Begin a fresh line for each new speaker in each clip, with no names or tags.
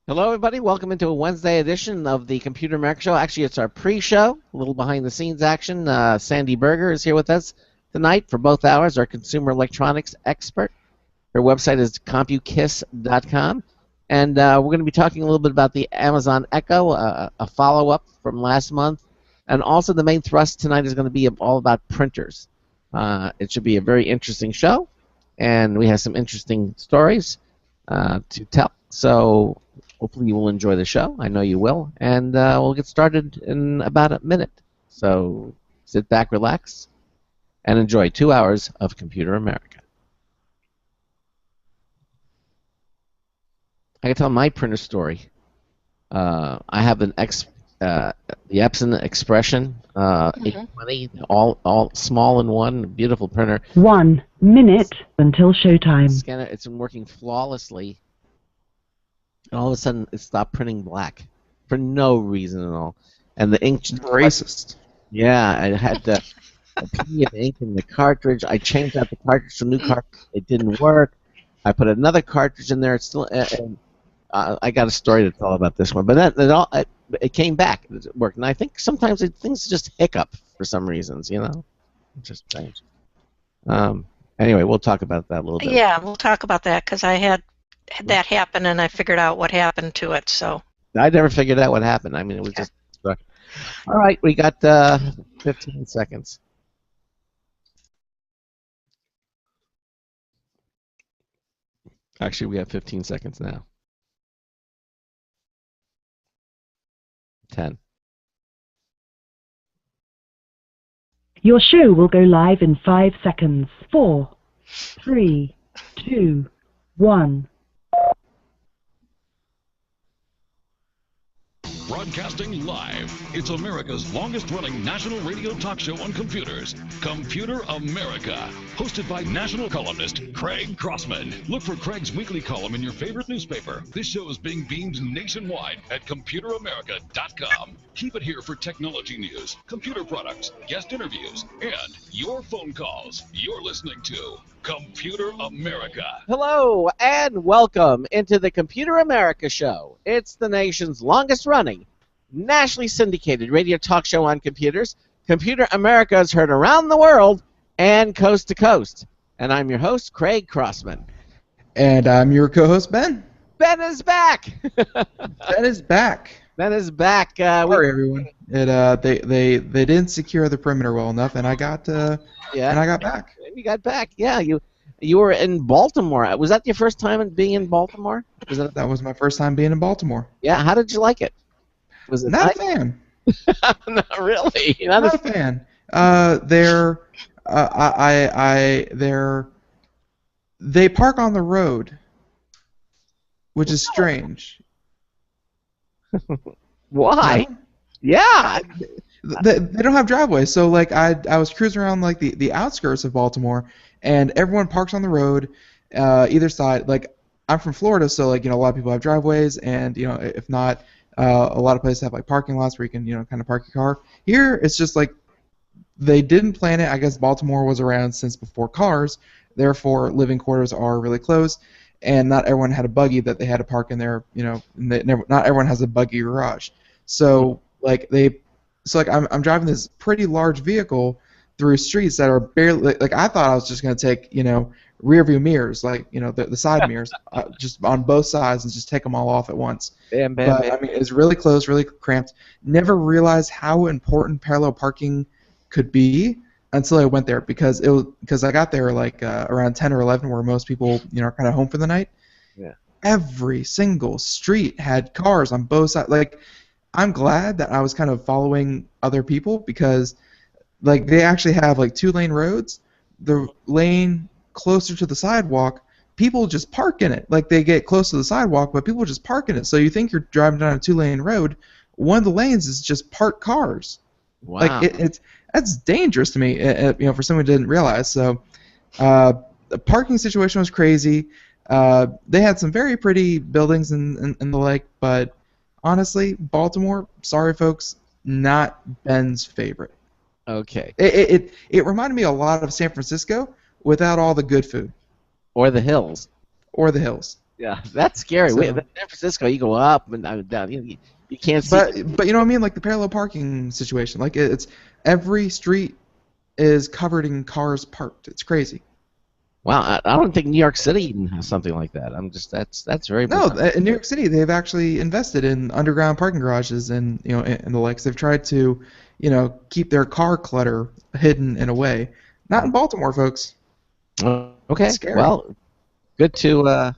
Hello, everybody. Welcome into a Wednesday edition of the Computer America Show. Actually, it's our pre-show, a little behind-the-scenes action. Sandy Berger is here with us tonight for both hours, our consumer electronics expert. Her website is CompuKiss.com. And we're going to be talking a little bit about the Amazon Echo, a follow-up from last month. And also the main thrust tonight is going to be all about printers. It should be a very interesting show, and we have some interesting stories to tell. So hopefully you will enjoy the show. I know you will. And we'll get started in about a minute. So sit back, relax, and enjoy 2 hours of Computer America. I can tell my printer story. I have the Epson Expression 820, all small in one, beautiful printer.
1 minute until showtime.
Scanner, it's been working flawlessly. And all of a sudden, it stopped printing black for no reason at all. And the ink...
Racist.
Yeah, I had a pea of ink in the cartridge. I changed out the cartridge to a new cartridge. It didn't work. I put another cartridge in there. It's still... I got a story to tell about this one. But it came back. It worked. And I think sometimes things just hiccup for some reasons, you know? It's just strange. Anyway, we'll talk about that a little bit.
Yeah, we'll talk about that because I had that happen and I figured out what happened to it. So
I never figured out what happened. I mean, it was just stuck. All right, we got 15 seconds. Actually, we have 15 seconds now. 10.
Your show will go live in 5 seconds. 4, 3, 2, 1.
Broadcasting live, it's America's longest-running national radio talk show on computers, Computer America, hosted by national columnist Craig Crossman. Look for Craig's weekly column in your favorite newspaper. This show is being beamed nationwide at ComputerAmerica.com. Keep it here for technology news, computer products, guest interviews, and your phone calls. You're listening to Computer America.
Hello, and welcome into the Computer America Show. It's the nation's longest-running, nationally syndicated radio talk show on computers. Computer America is heard around the world and coast to coast. And I'm your host, Craig Crossman.
And I'm your co-host, Ben.
Ben is back.
Ben is back.
Ben is back.
Sorry, everyone. They didn't secure the perimeter well enough, and I got back.
You got back. Yeah, you were in Baltimore. Was that your first time being in Baltimore?
That was my first time being in Baltimore.
Yeah. How did you like it? Was it
Not a fan.
Not really.
Not a fan. They park on the road, which is strange.
Why?
No?
Yeah.
They don't have driveways, so like I was cruising around like the outskirts of Baltimore, and everyone parks on the road, either side. Like I'm from Florida, so like a lot of people have driveways, and if not, a lot of places have like parking lots where you can kind of park your car. Here it's just like they didn't plan it. I guess Baltimore was around since before cars, therefore living quarters are really close. And not everyone had a buggy that they had to park in their, not everyone has a buggy garage. So I'm driving this pretty large vehicle through streets that are barely, like I thought I was just going to take, rear view mirrors, like, the side mirrors, just on both sides and just take them all off at once.
Bam, bam,
but,
bam.
I mean, it's really close, really cramped. Never realized how important parallel parking could be until I went there, because I got there like around 10 or 11, where most people are kind of home for the night.
Yeah.
Every single street had cars on both sides. Like, I'm glad that I was kind of following other people, because like they actually have like 2-lane roads. The lane closer to the sidewalk, people just park in it. Like they get close to the sidewalk, but people just park in it. So you think you're driving down a 2-lane road, one of the lanes is just parked cars.
Wow.
Like that's dangerous to me, for someone who didn't realize. So the parking situation was crazy. They had some very pretty buildings and the like, but honestly, Baltimore, sorry folks, not Ben's favorite.
Okay.
It reminded me a lot of San Francisco without all the good food.
Or the hills.
Or the hills.
Yeah, that's scary.
So-
In San Francisco, you go up and down. You can't see.
But you know what I mean? Like the parallel parking situation. Like it's every street is covered in cars parked. It's crazy.
Wow, I don't think New York City even has something like that. That's very
No,
bizarre.
in New York City, they've actually invested in underground parking garages and and the likes. They've tried to, keep their car clutter hidden in a way. Not in Baltimore, folks.
Okay,
Scary.
well, good to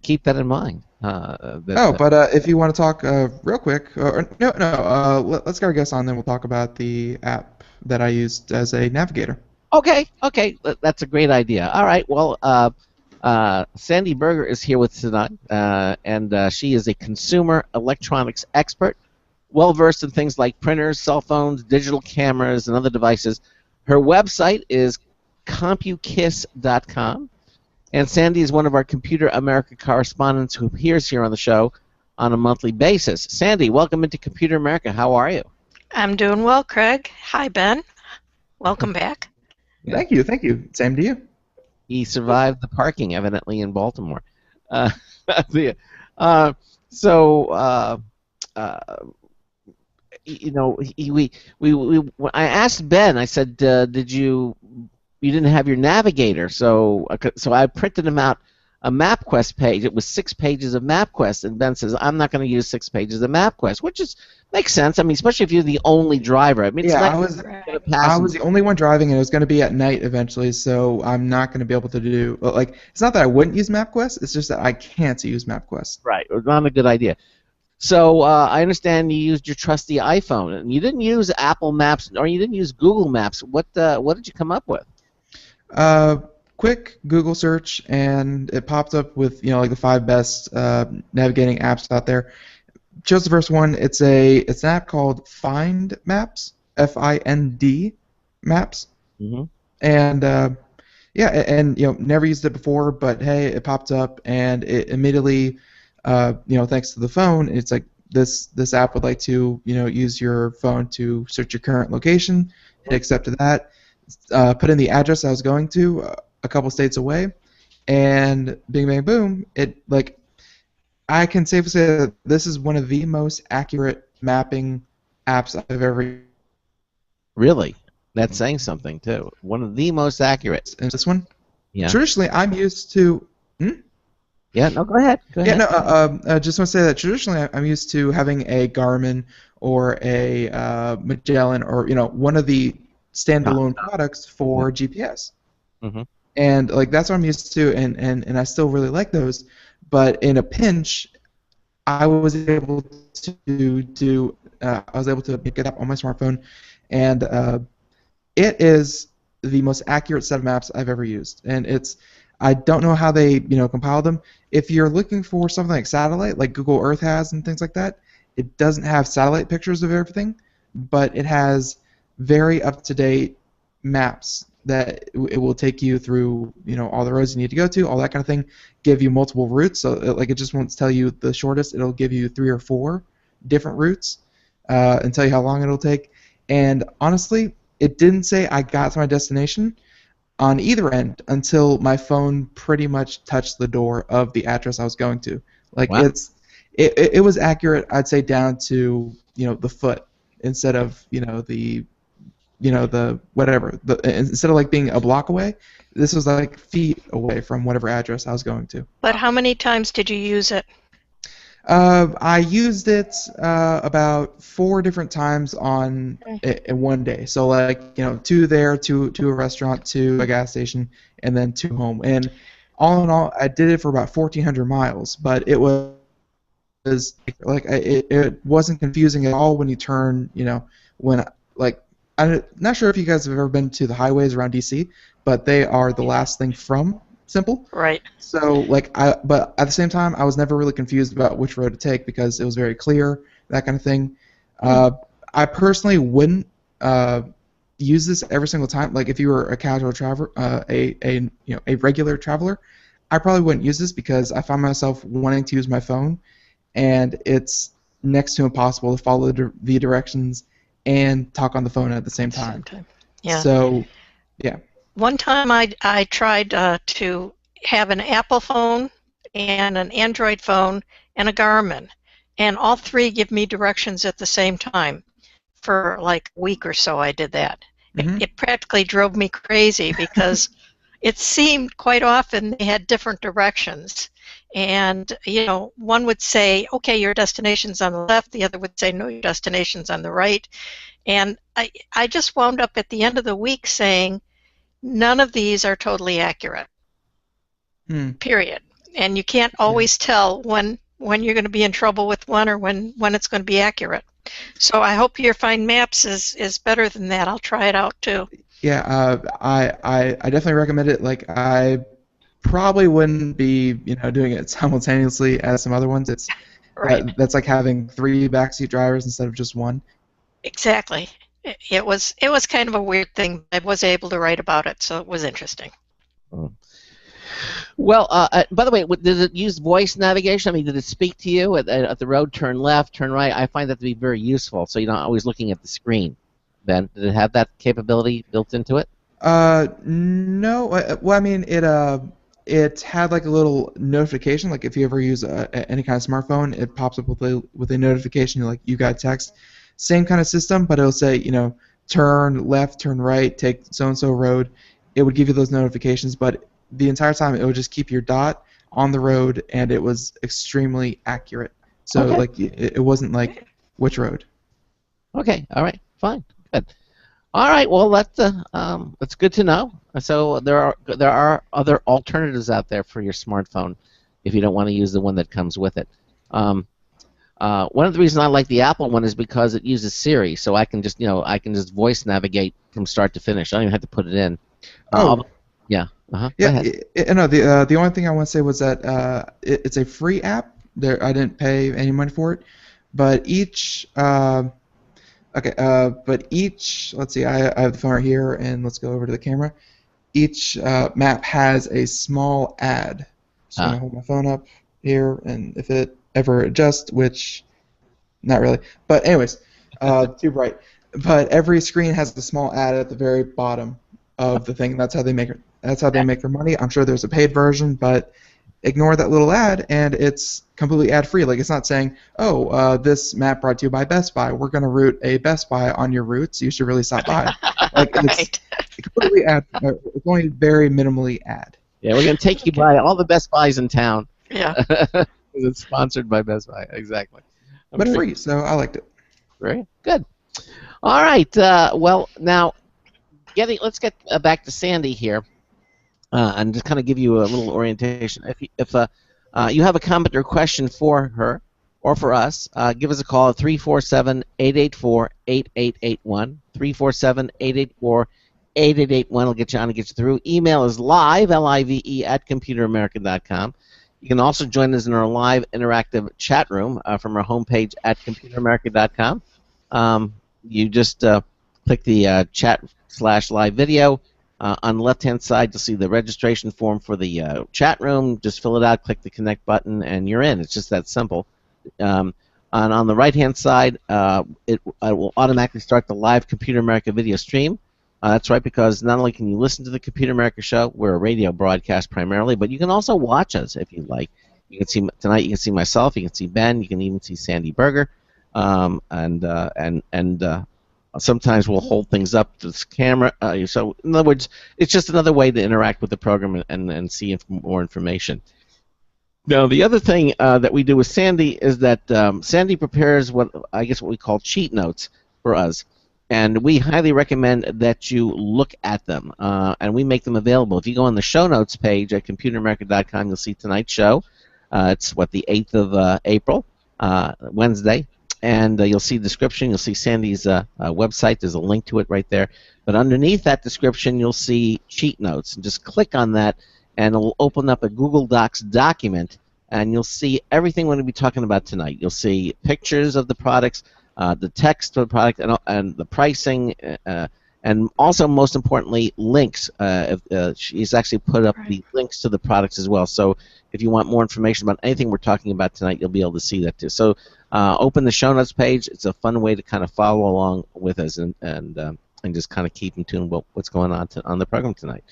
keep that in mind.
But if you want to talk real quick, let's get our guest on, then we'll talk about the app that I used as a navigator.
Okay, that's a great idea. All right, well, Sandy Berger is here with us tonight, and she is a consumer electronics expert, well versed in things like printers, cell phones, digital cameras, and other devices. Her website is CompuKiss.com, and Sandy is one of our Computer America correspondents who appears here on the show on a monthly basis. Sandy, welcome into Computer America. How are you?
I'm doing well, Craig. Hi, Ben. Welcome back.
Yeah.
Thank you. Same to you.
He survived the parking, evidently, in Baltimore. Uh, so, when I asked Ben, I said, "Did you didn't have your navigator?" So I printed him out a MapQuest page. It was 6 pages of MapQuest, and Ben says, "I'm not going to use 6 pages of MapQuest," which makes sense. I mean, especially if you're the only driver. I mean, it's
Yeah,
nice
I was the only one driving, and it was going to be at night eventually, so I'm not going to be able to do it's not that I wouldn't use MapQuest, it's just that I can't use MapQuest.
Right, not a good idea. So I understand you used your trusty iPhone, and you didn't use Apple Maps, or you didn't use Google Maps. What did you come up with?
Quick Google search, and it popped up with the 5 best navigating apps out there. Chose the first one. It's an app called Find Maps, FIND Maps,
Mm-hmm.
and never used it before, but hey, it popped up, and it immediately, thanks to the phone, it's like this app would like to use your phone to search your current location. Hit accept to that. Put in the address I was going to, a couple states away, and bing bang boom, I can safely say that this is one of the most accurate mapping apps I've ever used.
Really? That's saying something too. One of the most accurate.
And this one,
Yeah.
traditionally I'm used to.
Yeah. No. Go ahead.
Yeah, no. I just want to say that traditionally I'm used to having a Garmin or a Magellan or one of the standalone products for GPS.
Mm-hmm.
And that's what I'm used to, and I still really like those. But in a pinch, I was able to get up on my smartphone, and it is the most accurate set of maps I've ever used. And I don't know how they compile them. If you're looking for something like satellite, like Google Earth has and things like that, it doesn't have satellite pictures of everything, but it has very up-to-date maps that it will take you through, all the roads you need to go to, all that kind of thing, give you multiple routes. So it just won't tell you the shortest. It'll give you 3 or 4 different routes and tell you how long it'll take. And honestly, it didn't say I got to my destination on either end until my phone pretty much touched the door of the address I was going to.
Wow.
It was accurate, I'd say, down to the foot instead of the whatever. Instead of being a block away, this was feet away from whatever address I was going to.
But how many times did you use it?
I used it about 4 different times in one day. So 2 there, 2 to a restaurant, 2 a gas station, and then 2 home. And all in all, I did it for about 1,400 miles. But it was it wasn't confusing at all when you turn. When I'm not sure if you guys have ever been to the highways around DC, but they are the last thing from Simple.
Right.
So but at the same time, I was never really confused about which road to take because it was very clear, that kind of thing. I personally wouldn't use this every single time. Like if you were a casual traveler, a regular traveler, I probably wouldn't use this because I find myself wanting to use my phone, and it's next to impossible to follow the directions and talk on the phone at the same time.
Yeah.
So, yeah.
One time I tried to have an Apple phone and an Android phone and a Garmin, and all three give me directions at the same time. For like a week or so I did that.
Mhm.
It practically drove me crazy because it seemed quite often they had different directions. And, one would say, okay, your destination's on the left, the other would say, no, your destination's on the right. And I just wound up at the end of the week saying, none of these are totally accurate, period. And you can't always tell when you're going to be in trouble with one or when it's going to be accurate. So I hope your Find Maps is better than that. I'll try it out too.
Yeah, I definitely recommend it. Like, I probably wouldn't be doing it simultaneously as some other ones. It's
Right.
that's like having 3 backseat drivers instead of just one.
Exactly. It was kind of a weird thing. I was able to write about it, so it was interesting.
Well, by the way, did it use voice navigation? I mean, did it speak to you at the road, turn left, turn right? I find that to be very useful, so you're not always looking at the screen. Ben, did it have that capability built into it?
No. Well, I mean, it had like a little notification. Like if you ever use any kind of smartphone, it pops up with a notification. Like you got text. Same kind of system, but it'll say turn left, turn right, take so and so road. It would give you those notifications, but the entire time it would just keep your dot on the road, and it was extremely accurate. So
Okay.
like it wasn't like which road.
Okay. All right. Fine. Good. All right. Well, that's good to know. So there are other alternatives out there for your smartphone if you don't want to use the one that comes with it. One of the reasons I like the Apple one is because it uses Siri, so I can just voice navigate from start to finish. I don't even have to put it in. Yeah. Uh-huh. Go ahead.
No. The only thing I want to say was that it's a free app. I didn't pay any money for it, but each let's see. I have the phone right here, and let's go over to the camera. Each map has a small ad. So I'm gonna hold my phone up here, and if it ever adjusts, which not really, but anyways, too bright. But every screen has a small ad at the very bottom of the thing. That's how they make it. That's how they make their money. I'm sure there's a paid version, but ignore that little ad, and it's completely ad-free. Like, it's not saying, this map brought to you by Best Buy. We're going to route a Best Buy on your route, so you should really stop by. Like, it's completely ad. It's only very minimally ad.
Yeah, we're going to take you by all the Best Buys in town.
Yeah.
It's sponsored by Best Buy. Exactly.
But free, so I liked it.
Very good. All right. Well, now, let's get back to Sandy here. And just kind of give you a little orientation. If you have a comment or question for her or for us, give us a call at 347-884-8881. 347-884-8881 will get you on and get you through. Email is live, L-I-V-E, at computeramerica.com. You can also join us in our live interactive chat room from our homepage at computeramerica.com. You just click the chat/live video. On the left-hand side, you'll see the registration form for the chat room. Just fill it out, click the connect button, and you're in. It's just that simple. And on the right-hand side, it will automatically start the live Computer America video stream. That's right, because not only can you listen to the Computer America show, we're a radio broadcast primarily, but you can also watch us if you like. You can see tonight. You can see myself. You can see Ben. You can even see Sandy Berger, sometimes we'll hold things up to this camera. So, in other words, it's just another way to interact with the program and see more information. Now, the other thing that we do with Sandy is that Sandy prepares what we call cheat notes for us, and we highly recommend that you look at them, and we make them available. If you go on the show notes page at computeramerica.com, you'll see tonight's show. It's the 8th of April, Wednesday. And you'll see the description. You'll see Sandy's website. There's a link to it right there. But underneath that description, you'll see cheat notes. And just click on that, and it'll open up a Google Docs document, and you'll see everything we're going to be talking about tonight. You'll see pictures of the products, the text of the product, and the pricing, and also, most importantly, links. She's actually put up the links to the products as well. So if you want more information about anything we're talking about tonight, you'll be able to see that too. So open the show notes page. It's a fun way to kind of follow along with us and just kind of keep in tune with what's going on the program tonight.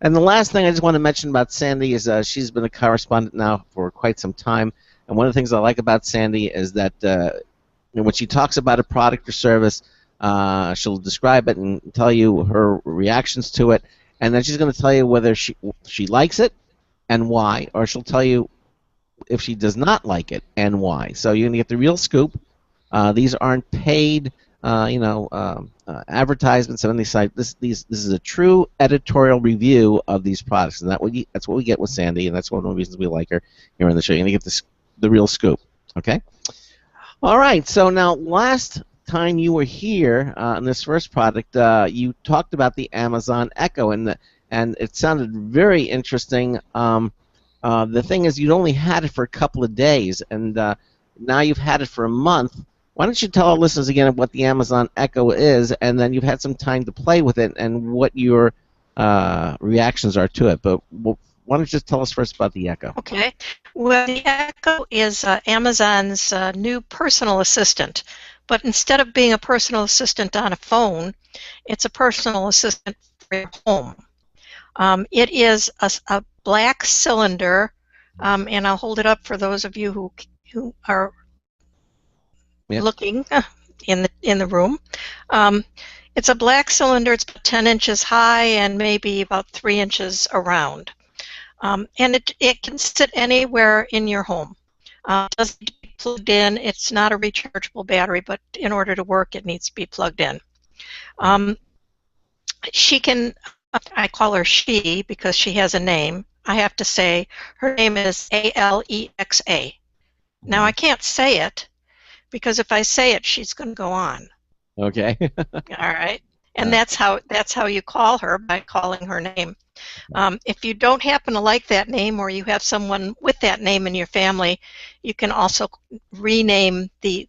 And the last thing I just want to mention about Sandy is she's been a correspondent now for quite some time. And one of the things I like about Sandy is that when she talks about a product or service, she'll describe it and tell you her reactions to it, and then she's going to tell you whether she likes it and why, or she'll tell you if she does not like it and why. So you're going to get the real scoop. These aren't paid, advertisements of any site. This is a true editorial review of these products, and that's what we get with Sandy, and that's one of the reasons we like her here on the show. You're going to get the real scoop. Okay. All right. So now, last time you were here on this first product, you talked about the Amazon Echo, and it sounded very interesting. The thing is, you'd only had it for a couple of days, and now you've had it for a month. Why don't you tell our listeners again what the Amazon Echo is, and then you've had some time to play with it, and what your reactions are to it. But why don't you just tell us first about the Echo?
Okay. Well, the Echo is Amazon's new personal assistant. But instead of being a personal assistant on a phone, it's a personal assistant for your home. It is a black cylinder, and I'll hold it up for those of you who are looking in the room. It's a black cylinder. It's about 10 inches high and maybe about 3 inches around. And it can sit anywhere in your home. It doesn't need to be plugged in. It's not a rechargeable battery, but in order to work, it needs to be plugged in. She can, I call her she because she has a name. I have to say her name is Alexa. Now, I can't say it because if I say it, she's going to go on.
Okay.
All right. And that's how you call her, by calling her name. If you don't happen to like that name, or you have someone with that name in your family, you can also rename the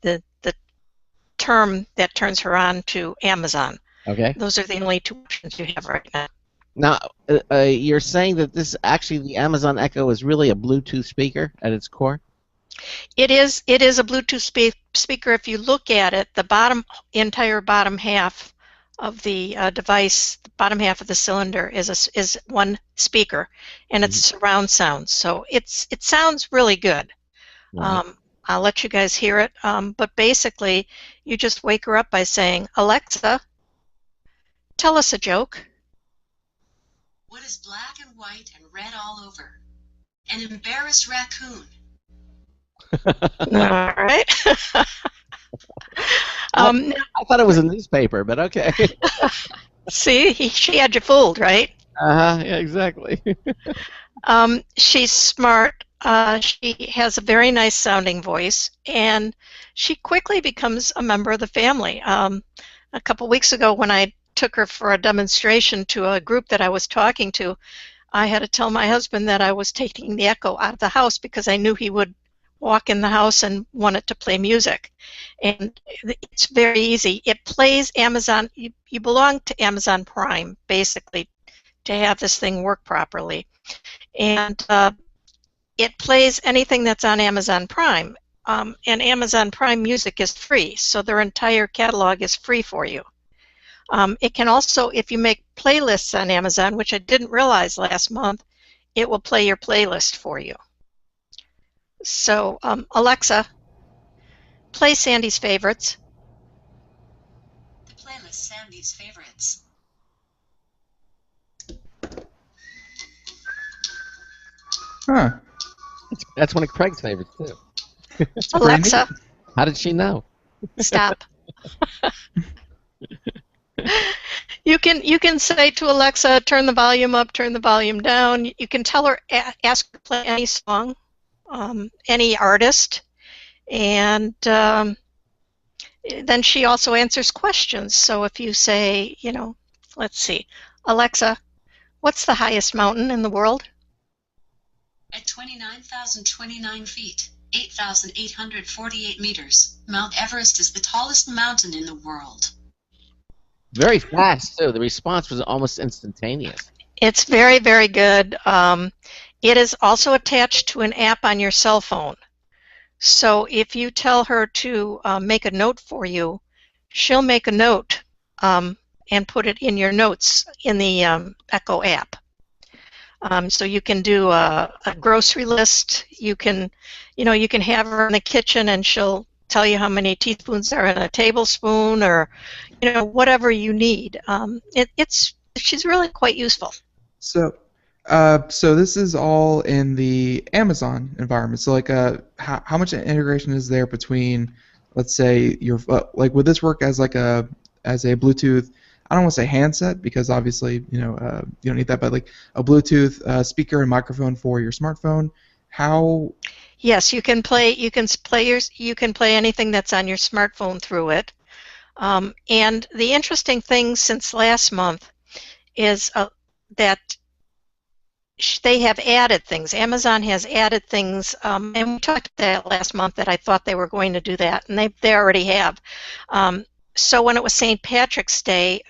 term that turns her on to Amazon.
Okay.
Those are the only two options you have right now.
Now, you're saying that the Amazon Echo is really a Bluetooth speaker at its core?
It is a Bluetooth speaker. If you look at it, the entire bottom half of the device, the bottom half of the cylinder is one speaker, and it's surround sound. So it sounds really good.
Right.
I'll let you guys hear it. But basically, you just wake her up by saying, "Alexa, tell us a joke."
What is black and white and red all over? An embarrassed raccoon.
All right.
I thought it was a newspaper, but okay.
See, she had you fooled, right?
Yeah, exactly.
She's smart. She has a very nice sounding voice, and she quickly becomes a member of the family. A couple weeks ago, when I took her for a demonstration to a group that I was talking to, I had to tell my husband that I was taking the Echo out of the house because I knew he would walk in the house and want it to play music. And it's very easy. It plays Amazon. You belong to Amazon Prime, basically, to have this thing work properly. And it plays anything that's on Amazon Prime. And Amazon Prime Music is free, so their entire catalog is free for you. It can also, if you make playlists on Amazon, which I didn't realize last month, it will play your playlist for you. So, Alexa, play Sandy's favorites.
The playlist Sandy's favorites.
Huh.
That's one of Craig's favorites too.
Alexa,
How did she know?
stop. You can say to Alexa, turn the volume up, turn the volume down. You can tell her, ask her to play any song, any artist, and then she also answers questions. So if you say, let's see, Alexa, what's the highest mountain in the world?
At 29,029 feet, 8,848 meters, Mount Everest is the tallest mountain in the world.
Very fast too. The response was almost instantaneous.
It's very, very good. It is also attached to an app on your cell phone. So if you tell her to make a note for you, she'll make a note and put it in your notes in the Echo app. So you can do a grocery list. You can have her in the kitchen and she'll tell you how many teaspoons are in a tablespoon, or whatever you need. She's really quite useful.
So, so this is all in the Amazon environment. So, like, how much integration is there between, let's say, your like, would this work as like a Bluetooth? I don't want to say handset because obviously, you don't need that, but like a Bluetooth speaker and microphone for your smartphone. How?
Yes, you can play. You can play anything that's on your smartphone through it. And the interesting thing since last month is that they have added things. Amazon has added things, and we talked about that last month, that I thought they were going to do that, and they already have. So when it was St. Patrick's Day,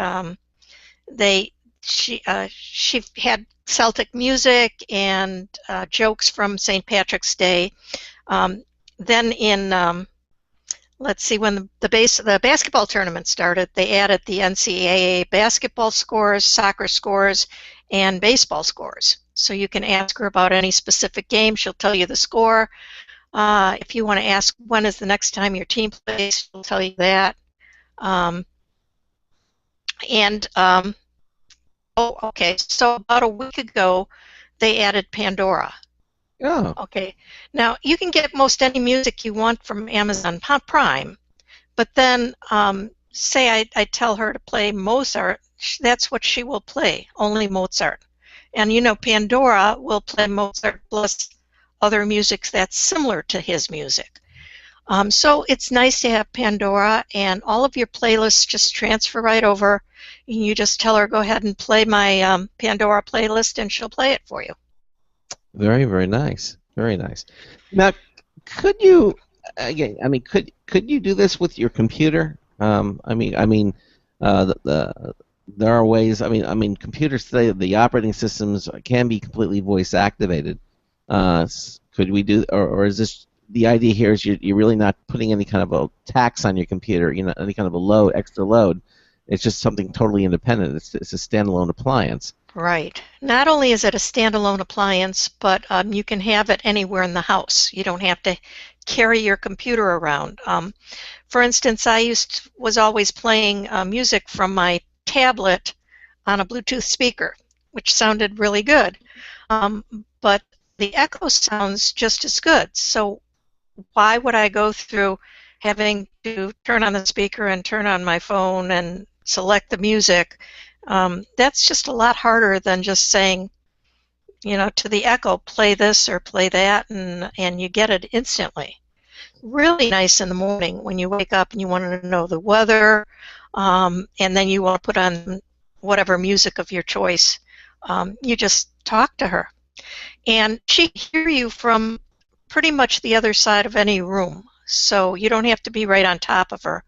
she had Celtic music and jokes from St. Patrick's Day. Then in let's see, when the basketball tournament started, they added the NCAA basketball scores, soccer scores, and baseball scores. So you can ask her about any specific game. She'll tell you the score. If you want to ask when is the next time your team plays, she'll tell you that. Oh, okay. So about a week ago, they added Pandora.
Oh.
Okay. Now, you can get most any music you want from Amazon Prime, but then say I tell her to play Mozart, that's what she will play, only Mozart. And Pandora will play Mozart plus other music that's similar to his music. So it's nice to have Pandora, and all of your playlists just transfer right over. You just tell her, go ahead and play my Pandora playlist, and she'll play it for you.
Very, very nice. Very nice. Now, could you, again, could you do this with your computer? There are ways. Computers today, the operating systems can be completely voice activated. Could we do, or is this the idea here? Is you're really not putting any kind of a tax on your computer, any kind of a extra load. It's just something totally independent. It's a standalone appliance.
Right. Not only is it a standalone appliance, but you can have it anywhere in the house. You don't have to carry your computer around. For instance, I was always playing music from my tablet on a Bluetooth speaker, which sounded really good. But the echo sounds just as good. So why would I go through having to turn on the speaker and turn on my phone and select the music? That's just a lot harder than just saying, to the echo, play this or play that, and you get it instantly. Really nice in the morning when you wake up and you want to know the weather, and then you want to put on whatever music of your choice. You just talk to her, and she can hear you from pretty much the other side of any room, so you don't have to be right on top of her.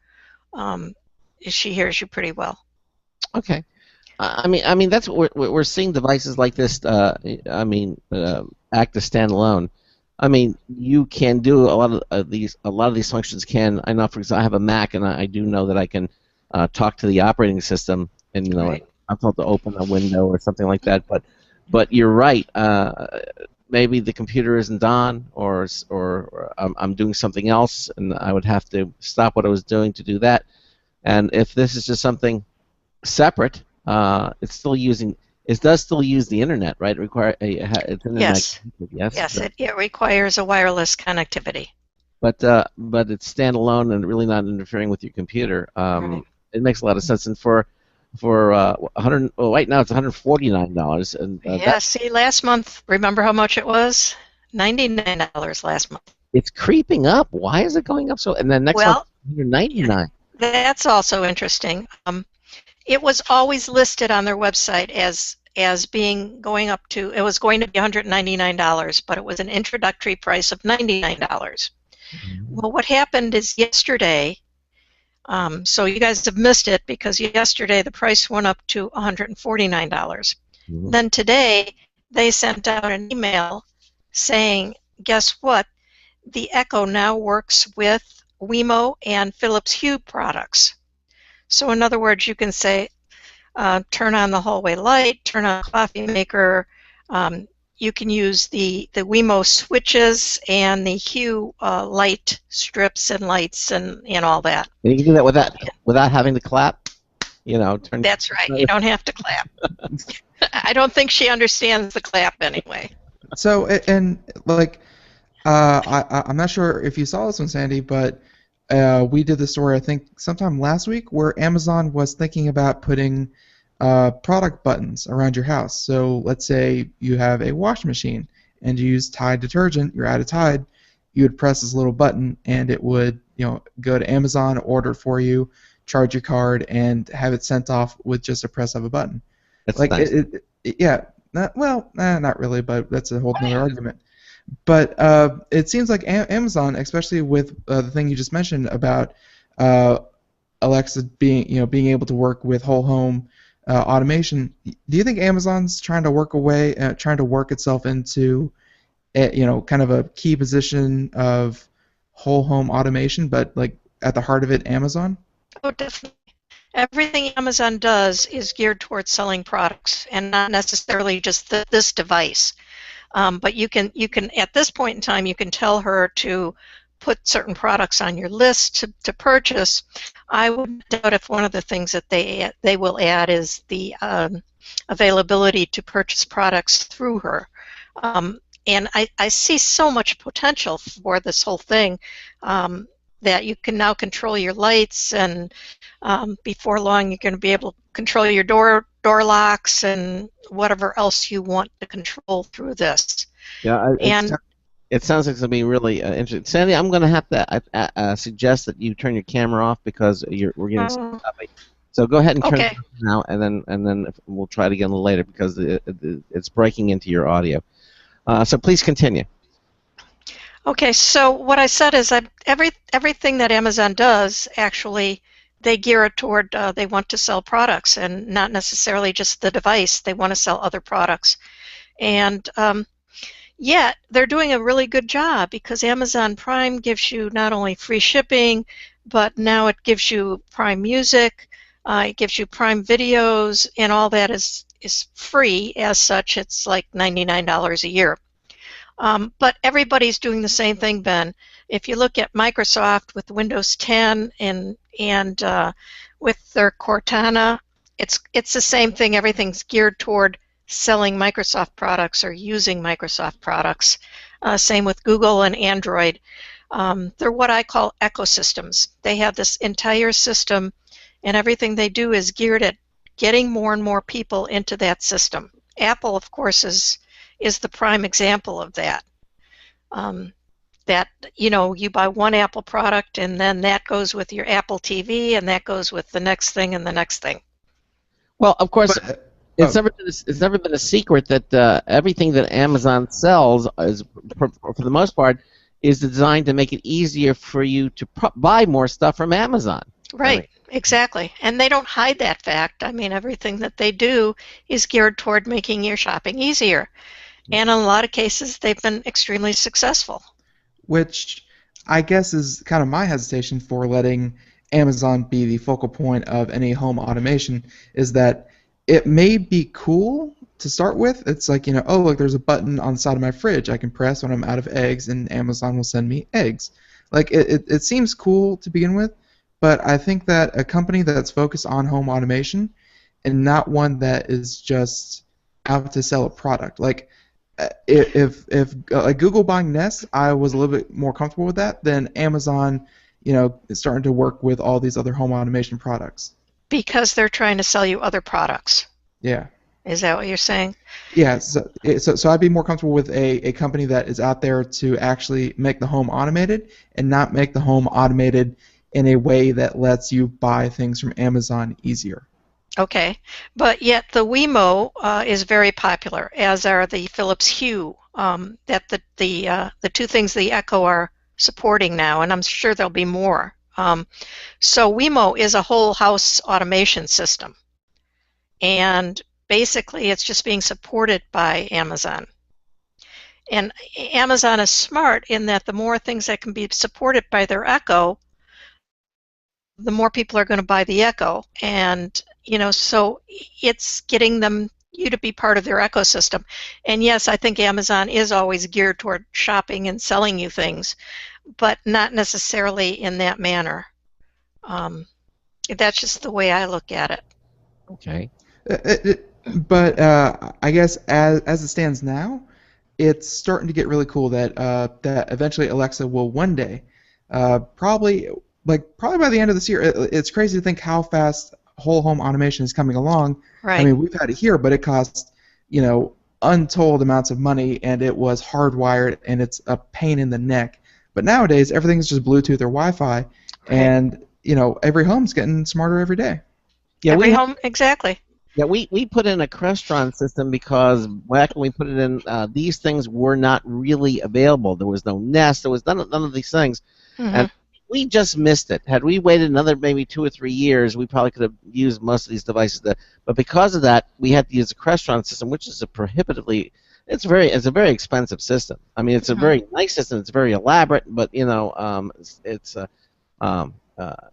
She hears you pretty well.
Okay. That's what we're seeing, devices like this. Act as standalone. You can do a lot of these. A lot of these functions can. I know, for example, I have a Mac, and I do know that I can talk to the operating system, and
Right.
I'm told to open a window or something like that. But you're right. Maybe the computer isn't on, or I'm doing something else, and I would have to stop what I was doing to do that. And if this is just something separate, it does still use the internet, right? It's internet.
Yes.
Yes.
Yes, it requires a wireless connectivity.
But it's standalone and really not interfering with your computer.
Right.
It makes a lot of sense. And for $100, right now it's $149, and
Yeah, see, last month, remember how much it was? $99 last month.
It's creeping up. Why is it going up so? And then next month, $199.
That's also interesting. It was always listed on their website as being going up to, it was going to be $199, but it was an introductory price of $99.
Mm-hmm.
Well, what happened is yesterday, so you guys have missed it because yesterday the price went up to $149. Mm-hmm. Then today they sent out an email saying, guess what? The Echo now works with Wemo and Philips Hue products. So in other words, you can say, turn on the hallway light, turn on the coffee maker, You can use the Wemo switches and the Hue light strips and lights and all that.
And you can do that without having to clap. Turn.
That's right. You don't have to clap. I don't think she understands the clap anyway.
So and like, I'm not sure if you saw this one, Sandy, but we did the story I think sometime last week where Amazon was thinking about putting product buttons around your house. So let's say you have a washing machine and you use Tide detergent, you're out of Tide, you would press this little button and it would go to Amazon, order for you, charge your card, and have it sent off with just a press of a button.
That's
like
nice.
Yeah, not really, but that's a whole other argument. But it seems like Amazon, especially with the thing you just mentioned about Alexa being able to work with whole home automation. Do you think Amazon's trying to work itself into kind of a key position of whole home automation, but like at the heart of it, Amazon?
Oh, definitely. Everything Amazon does is geared towards selling products and not necessarily just this device. But you can at this point in time, you can tell her to put certain products on your list to purchase. I would doubt if one of the things that they will add is the availability to purchase products through her. And I see so much potential for this whole thing that you can now control your lights, and before long you're going to be able to control your door locks and whatever else you want to control through this.
Yeah,
And
it sounds like it's going to be really interesting. Sandy, I'm going to have to suggest that you turn your camera off because we're getting stuffy. So go ahead and turn it off now, and then we'll try it again a little later because it's breaking into your audio. So please continue.
Okay, so what I said is everything that Amazon does, actually, they gear it toward they want to sell products and not necessarily just the device. They want to sell other products. And yet, they're doing a really good job because Amazon Prime gives you not only free shipping, but now it gives you Prime Music, it gives you Prime Videos, and all that is free as such. It's like $99 a year. But everybody's doing the same thing, Ben. If you look at Microsoft with Windows 10 and with their Cortana, it's the same thing. Everything's geared toward selling Microsoft products or using Microsoft products. Same with Google and Android. They're what I call ecosystems. They have this entire system, and everything they do is geared at getting more and more people into that system. Apple, of course, is the prime example of that. That you buy one Apple product and then that goes with your Apple TV and that goes with the next thing and the next thing.
Well, of course, it's never been a secret that everything that Amazon sells is, for the most part, is designed to make it easier for you to buy more stuff from Amazon.
Right. Exactly. And they don't hide that fact. I mean, everything that they do is geared toward making your shopping easier. And in a lot of cases, they've been extremely successful.
Which I guess is kind of my hesitation for letting Amazon be the focal point of any home automation, is that it may be cool to start with. It's like, oh, look, there's a button on the side of my fridge I can press when I'm out of eggs, and Amazon will send me eggs. Like, it seems cool to begin with, but I think that a company that's focused on home automation and not one that is just out to sell a product. Like, if Google buying Nest, I was a little bit more comfortable with that than Amazon, is starting to work with all these other home automation products.
Because they're trying to sell you other products.
Yeah.
Is that what you're saying?
Yeah. So I'd be more comfortable with a company that is out there to actually make the home automated and not make the home automated in a way that lets you buy things from Amazon easier.
Okay, but yet the Wemo is very popular, as are the Philips Hue. That the two things the Echo are supporting now, and I'm sure there'll be more. So Wemo is a whole house automation system, and basically it's just being supported by Amazon. And Amazon is smart in that the more things that can be supported by their Echo, the more people are going to buy the Echo, and so it's getting them, you to be part of their ecosystem. And yes, I think Amazon is always geared toward shopping and selling you things, but not necessarily in that manner. That's just the way I look at it.
Okay.
But I guess as it stands now, it's starting to get really cool that that eventually Alexa will one day, probably by the end of this year. It's crazy to think how fast whole home automation is coming along.
Right.
I mean, we've had it here, but it cost untold amounts of money, and it was hardwired, and it's a pain in the neck. But nowadays, everything's just Bluetooth or Wi-Fi, and every home's getting smarter every day.
Yeah,
every home, exactly.
Yeah, we put in a Crestron system because back when we put it in, these things were not really available. There was no Nest. There was none of these things.
Mm-hmm.
And we just missed it. Had we waited another maybe 2 or 3 years, we probably could have used most of these devices. But because of that, we had to use a Crestron system, which is it's a very expensive system. I mean, it's a very nice system. It's very elaborate, but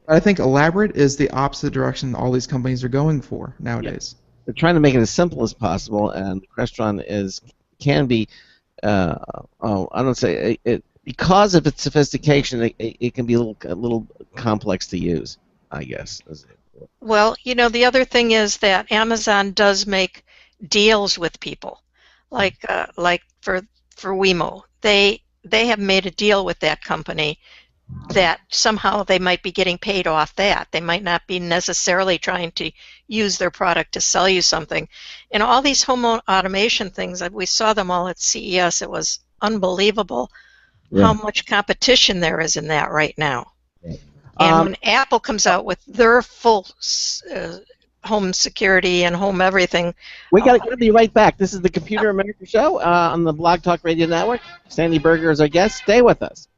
I think elaborate is the opposite direction all these companies are going for nowadays.
Yeah. They're trying to make it as simple as possible, and Crestron can be. I don't say it because of its sophistication. It can be a little complex to use, I guess.
Well, the other thing is that Amazon does make deals with people, like for Wemo, they have made a deal with that company that somehow they might be getting paid off that. They might not be necessarily trying to use their product to sell you something. And all these home automation things, we saw them all at CES. It was unbelievable how much competition there is in that right now. And when Apple comes out with their full home security and home everything.
We got to be right back. This is the Computer America Show on the Blog Talk Radio Network. Sandy Berger is our guest. Stay with us.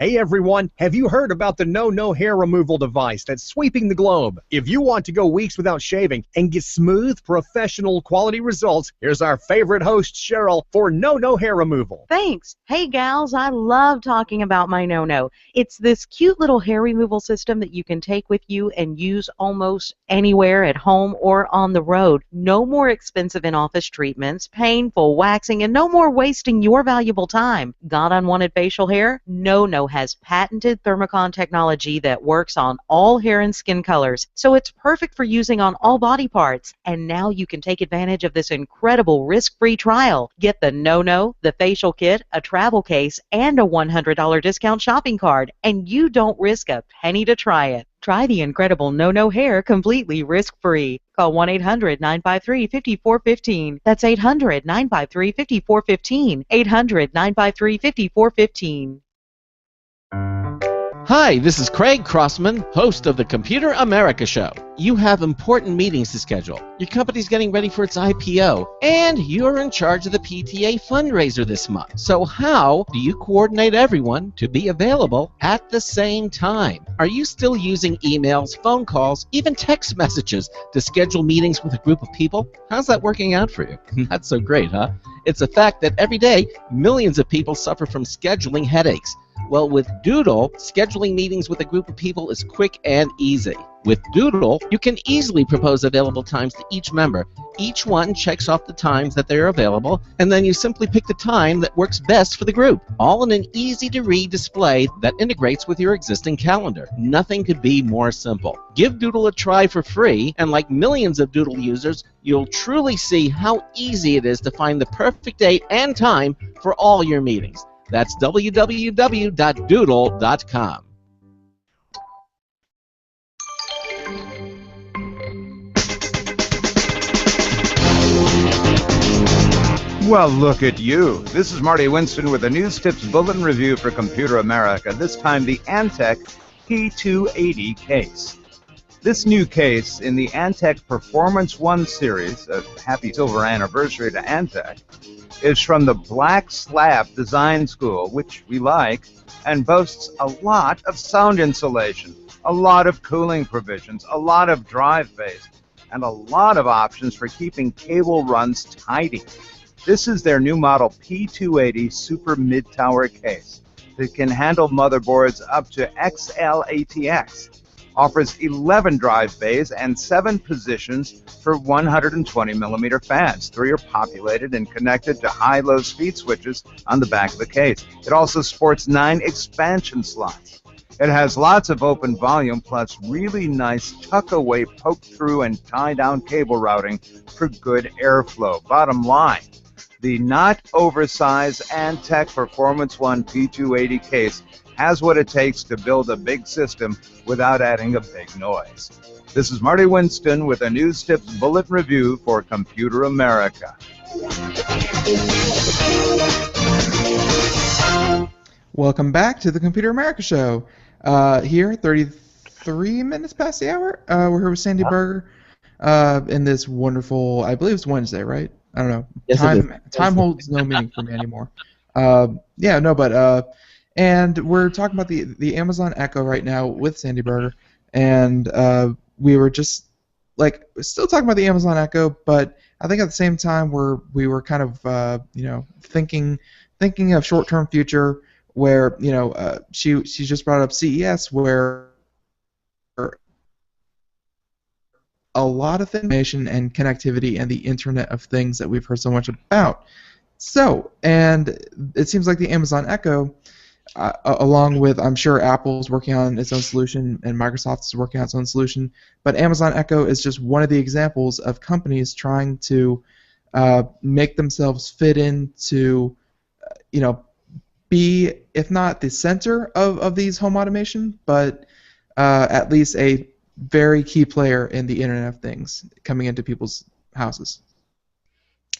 Hey everyone, have you heard about the No Hair Removal device that's sweeping the globe? If you want to go weeks without shaving and get smooth, professional quality results, here's our favorite host, Cheryl, for No Hair Removal.
Thanks. Hey gals, I love talking about my No. It's this cute little hair removal system that you can take with you and use almost anywhere at home or on the road. No more expensive in-office treatments, painful waxing, and no more wasting your valuable time. Got unwanted facial hair? No has patented thermocon technology that works on all hair and skin colors, so it's perfect for using on all body parts. And now you can take advantage of this incredible risk-free trial. Get the No, the facial kit, a travel case, and a $100 discount shopping card, and you don't risk a penny to try it. Try the incredible No Hair completely risk-free. Call 1-800-953-5415. That's 800-953-5415. 800-953-5415.
Hi, this is Craig Crossman, host of the Computer America Show. You have important meetings to schedule. Your company's getting ready for its IPO, and you're in charge of the PTA fundraiser this month. So how do you coordinate everyone to be available at the same time? Are you still using emails, phone calls, even text messages to schedule meetings with a group of people? How's that working out for you? Not so great, huh? It's a fact that every day, millions of people suffer from scheduling headaches. Well, with Doodle, scheduling meetings with a group of people is quick and easy. With Doodle, you can easily propose available times to each member. Each one checks off the times that they are available, and then you simply pick the time that works best for the group, all in an easy-to-read display that integrates with your existing calendar. Nothing could be more simple. Give Doodle a try for free, and like millions of Doodle users, you'll truly see how easy it is to find the perfect date and time for all your meetings. That's www.doodle.com.
Well, look at you. This is Marty Winston with a News Tips Bulletin Review for Computer America, this time the Antec P280 case. This new case in the Antec Performance 1 series, a happy silver anniversary to Antec, is from the Black Slab Design School, which we like, and boasts a lot of sound insulation, a lot of cooling provisions, a lot of drive base, and a lot of options for keeping cable runs tidy. This is their new model P280 Super Mid-Tower case that can handle motherboards up to XL ATX. offers 11 drive bays and 7 positions for 120 millimeter fans. 3 are populated and connected to high-low speed switches on the back of the case. It also sports 9 expansion slots. It has lots of open volume plus really nice tuck-away, poke-through, and tie-down cable routing for good airflow. Bottom line, the not oversized Antec Performance One P280 case has what it takes to build a big system without adding a big noise. This is Marty Winston with a News Tips Bulletin Review for Computer America.
Welcome back to the Computer America Show. Here, 33 minutes past the hour. We're here with Sandy Berger in this wonderful, I believe it's Wednesday, right? I don't know.
Yes,
Time holds no meaning for me anymore. And we're talking about the Amazon Echo right now with Sandy Berger, and we were just still talking about the Amazon Echo, but I think at the same time we were kind of thinking of short-term future, where she just brought up CES, where a lot of information and connectivity and the Internet of Things that we've heard so much about. So, and it seems like the Amazon Echo, along with, I'm sure Apple's working on its own solution and Microsoft is working on its own solution, but Amazon Echo is just one of the examples of companies trying to make themselves fit into, be, if not the center of these home automation, but at least a very key player in the Internet of Things coming into people's houses.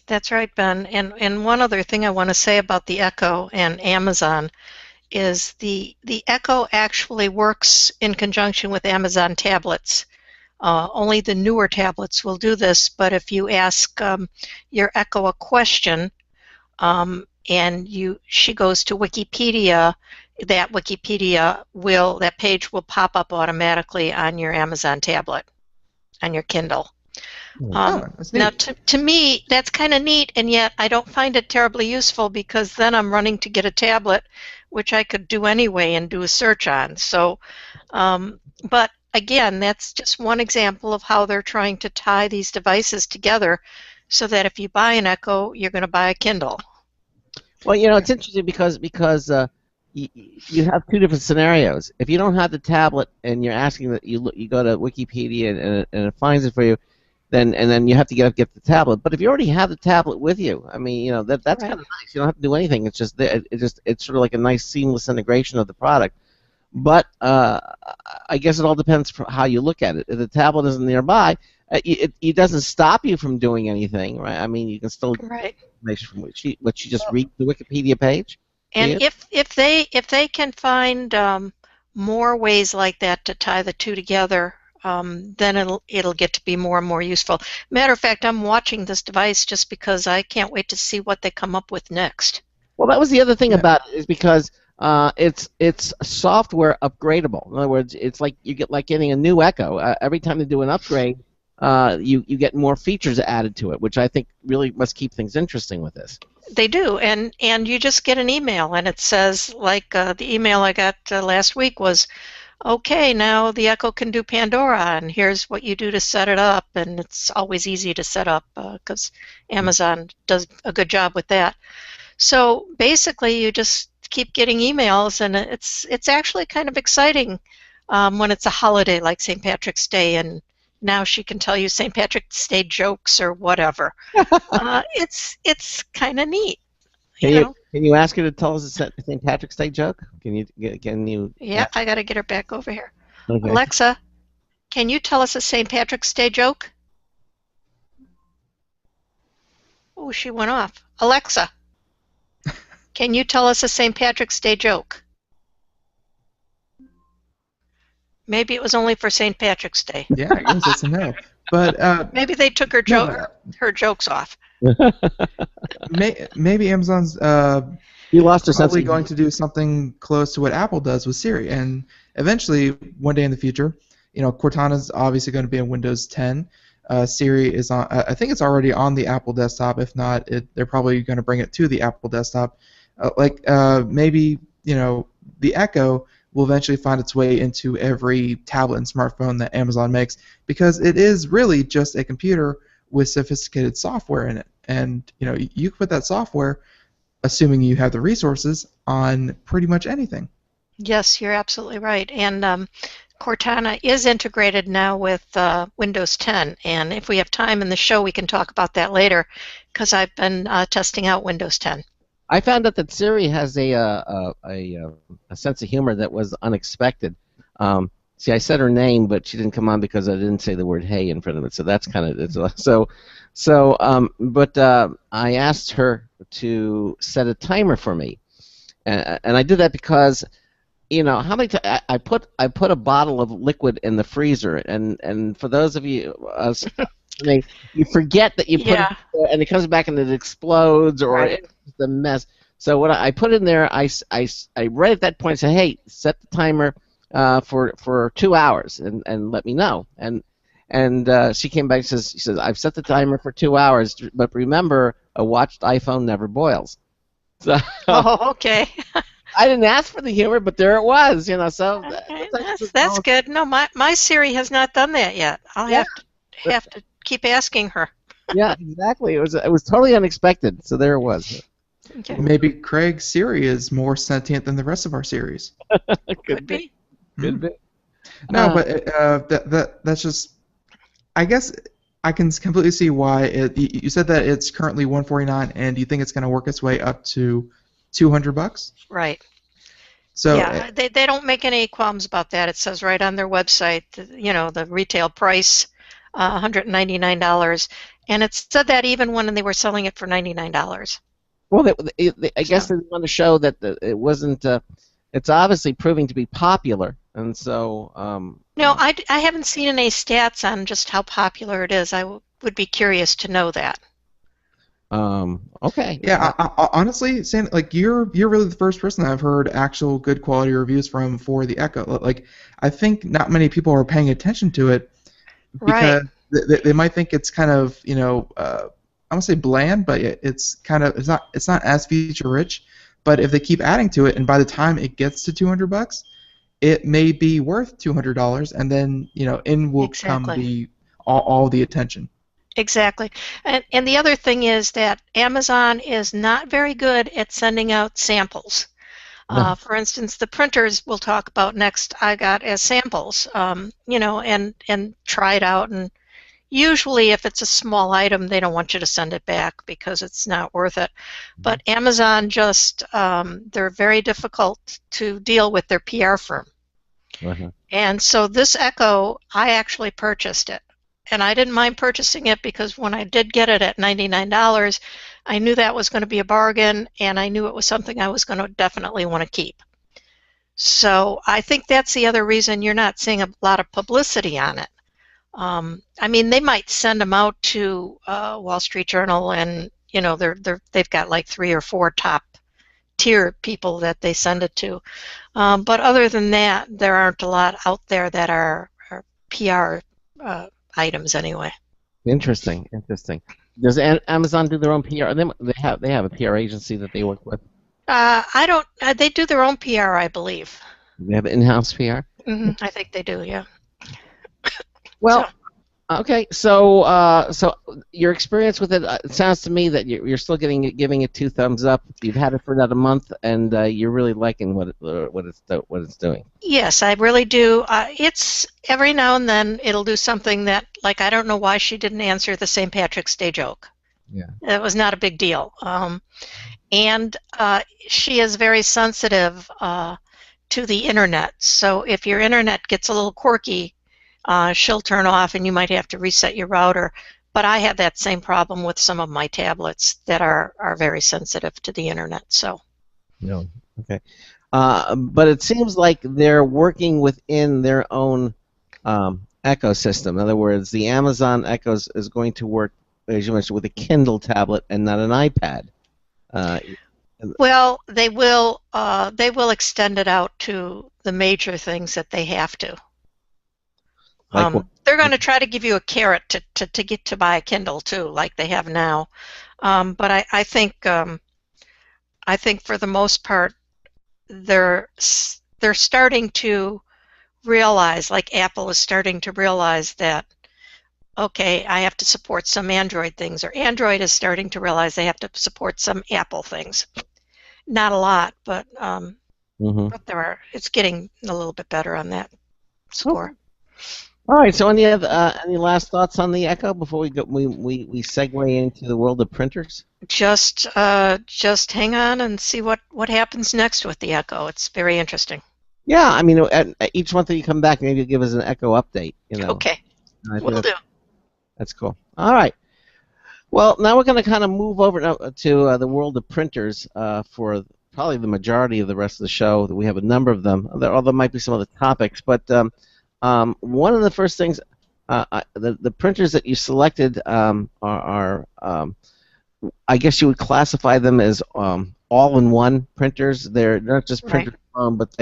That's right, Ben. And one other thing I want to say about the Echo and Amazon is the Echo actually works in conjunction with Amazon tablets. Only the newer tablets will do this, but if you ask your Echo a question, and she goes to Wikipedia, that page will pop up automatically on your Amazon tablet, on your Kindle. Now, to me, that's kind of neat, and yet I don't find it terribly useful because then I'm running to get a tablet, which I could do anyway and do a search on. So, but again, that's just one example of how they're trying to tie these devices together so that if you buy an Echo, you're going to buy a Kindle.
Well, it's interesting because you have two different scenarios. If you don't have the tablet and you're asking that you go to Wikipedia and it finds it for you, then you have to get the tablet. But if you already have the tablet with you, I mean, that's right. Kind of nice. You don't have to do anything. It's just it's sort of like a nice seamless integration of the product. But I guess it all depends on how you look at it. If the tablet isn't nearby, it doesn't stop you from doing anything, right? I mean, you can still
right.
From what she just read the Wikipedia page.
And if they can find more ways like that to tie the two together, then it'll get to be more and more useful. Matter of fact, I'm watching this device just because I can't wait to see what they come up with next.
Well, that was the other thing about it, is because it's software upgradable. In other words, it's like you get getting a new Echo. Every time they do an upgrade, you get more features added to it, which I think really must keep things interesting with this.
They do, and you just get an email, and it says, the email I got last week was, okay, now the Echo can do Pandora, and here's what you do to set it up, and it's always easy to set up because Amazon does a good job with that. So basically, you just keep getting emails, and it's actually kind of exciting when it's a holiday like St. Patrick's Day, and now she can tell you St. Patrick's Day jokes or whatever. It's kind of neat. Can
you ask her to tell us a St. Patrick's Day joke? Can you?
Yeah, I got to get her back over here.
Okay.
Alexa, can you tell us a St. Patrick's Day joke? Oh, she went off. Alexa, can you tell us a St. Patrick's Day joke? Maybe it was only for St. Patrick's Day.
Yeah, I guess that's a no. But
maybe they took her jokes off.
Maybe Amazon's
you lost her
probably going to do something close to what Apple does with Siri, and eventually, one day in the future, Cortana's obviously going to be in Windows 10. Siri is on. I think it's already on the Apple desktop. If not, they're probably going to bring it to the Apple desktop. Maybe the Echo will eventually find its way into every tablet and smartphone that Amazon makes, because it is really just a computer with sophisticated software in it. And you can put that software, assuming you have the resources, on pretty much anything.
Yes, you're absolutely right. And Cortana is integrated now with Windows 10. And if we have time in the show, we can talk about that later, because I've been testing out Windows 10.
I found out that Siri has a sense of humor that was unexpected. See, I said her name, but she didn't come on because I didn't say the word "hey" in front of it. So that's kind of But I asked her to set a timer for me, and I did that because how many times I put a bottle of liquid in the freezer, and for those of you you forget that you put it there, and it comes back and it explodes, or
Right.
it's a mess. So what I put in there, I right at that point said, hey, set the timer for 2 hours and let me know. And she came back and she says, I've set the timer for 2 hours, but remember, a watched iPhone never boils. So
Oh, okay.
I didn't ask for the humor, but there it was, So
Okay, that's good. No, my Siri has not done that yet. I'll have to keep asking her.
Yeah, exactly. It was totally unexpected. So there it was.
Okay.
Maybe Craig's Siri is more sentient than the rest of our series.
Could be.
Could be.
No, but that's just. I guess I can completely see why you said that it's currently $149, and you think it's going to work its way up to $200.
Right.
So
yeah, they don't make any qualms about that. It says right on their website, the retail price, $199, and it said that even when they were selling it for $99.
Well, I guess they want to show that it wasn't. It's obviously proving to be popular, and so.
No, I haven't seen any stats on just how popular it is. I would be curious to know that.
Okay.
Yeah, I honestly, Sam, like you're really the first person that I've heard actual good quality reviews from for the Echo. Like, I think not many people are paying attention to it because they might think it's kind of I won't say bland, but it's not as feature rich. But if they keep adding to it, and by the time it gets to $200, it may be worth $200, and then in will come all the attention.
Exactly. And the other thing is that Amazon is not very good at sending out samples.
No.
For instance, the printers we'll talk about next, I got as samples, and tried out. And usually, if it's a small item, they don't want you to send it back because it's not worth it. But Amazon just, they're very difficult to deal with their PR firm.
Uh-huh.
And so this Echo, I actually purchased it. And I didn't mind purchasing it because when I did get it at $99, I knew that was going to be a bargain, and I knew it was something I was going to definitely want to keep. So I think that's the other reason you're not seeing a lot of publicity on it. I mean, they might send them out to Wall Street Journal, and they've got like 3 or 4 top tier people that they send it to. But other than that, there aren't a lot out there that are PR items anyway.
Interesting. Does Amazon do their own PR? They have a PR agency that they work with.
I don't. They do their own PR, I believe.
They have in-house PR.
I think they do. Yeah.
Well, okay. So your experience with it, it sounds to me that you're still giving it 2 thumbs up. You've had it for about a month, and you're really liking what it's doing.
Yes, I really do. It's every now and then it'll do something that, like, I don't know why she didn't answer the St. Patrick's Day joke.
Yeah.
It was not a big deal. And she is very sensitive to the internet. So if your internet gets a little quirky, she'll turn off, and you might have to reset your router. But I have that same problem with some of my tablets that are very sensitive to the internet. So.
No. Okay. But it seems like they're working within their own ecosystem. In other words, the Amazon Echo is going to work, as you mentioned, with a Kindle tablet and not an iPad.
Well, they will extend it out to the major things that they have to. They're going to try to give you a carrot to get to buy a Kindle too, like they have now. But I think for the most part, they're they're starting to realize, like Apple is starting to realize that, okay, I have to support some Android things, or Android is starting to realize they have to support some Apple things. Not a lot, but it's getting a little bit better on that score.
All right. So any last thoughts on the Echo before we segue into the world of printers?
Just hang on and see what happens next with the Echo. It's very interesting.
Yeah, I mean, at each month that you come back, maybe you'll give us an Echo update.
Okay, will do.
That's cool. All right. Well, now we're going to kind of move over now to the world of printers for probably the majority of the rest of the show. We have a number of them, although there might be some other topics. But one of the first things, the printers that you selected are I guess you would classify them as all-in-one printers. They're not just printers, but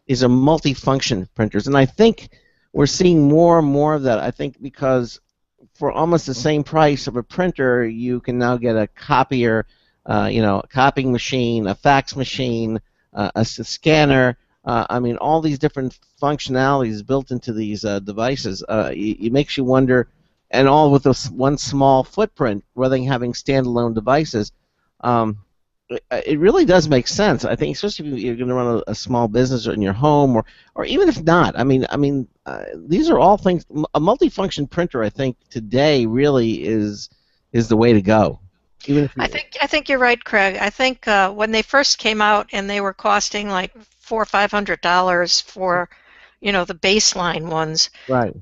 these are multi-function printers. And I think we're seeing more and more of that. I think because for almost the same price of a printer, you can now get a copier, a copying machine, a fax machine, a scanner. I mean, all these different functionalities built into these devices. It makes you wonder, and all with this one small footprint, rather than having standalone devices. It really does make sense. I think, especially if you're going to run a small business in your home, or even if not. I mean, these are all things. A multifunction printer, I think, today really is the way to go. Even if
I think you're right, Craig. I think when they first came out and they were costing like $400 or $500 for, the baseline ones.
Right.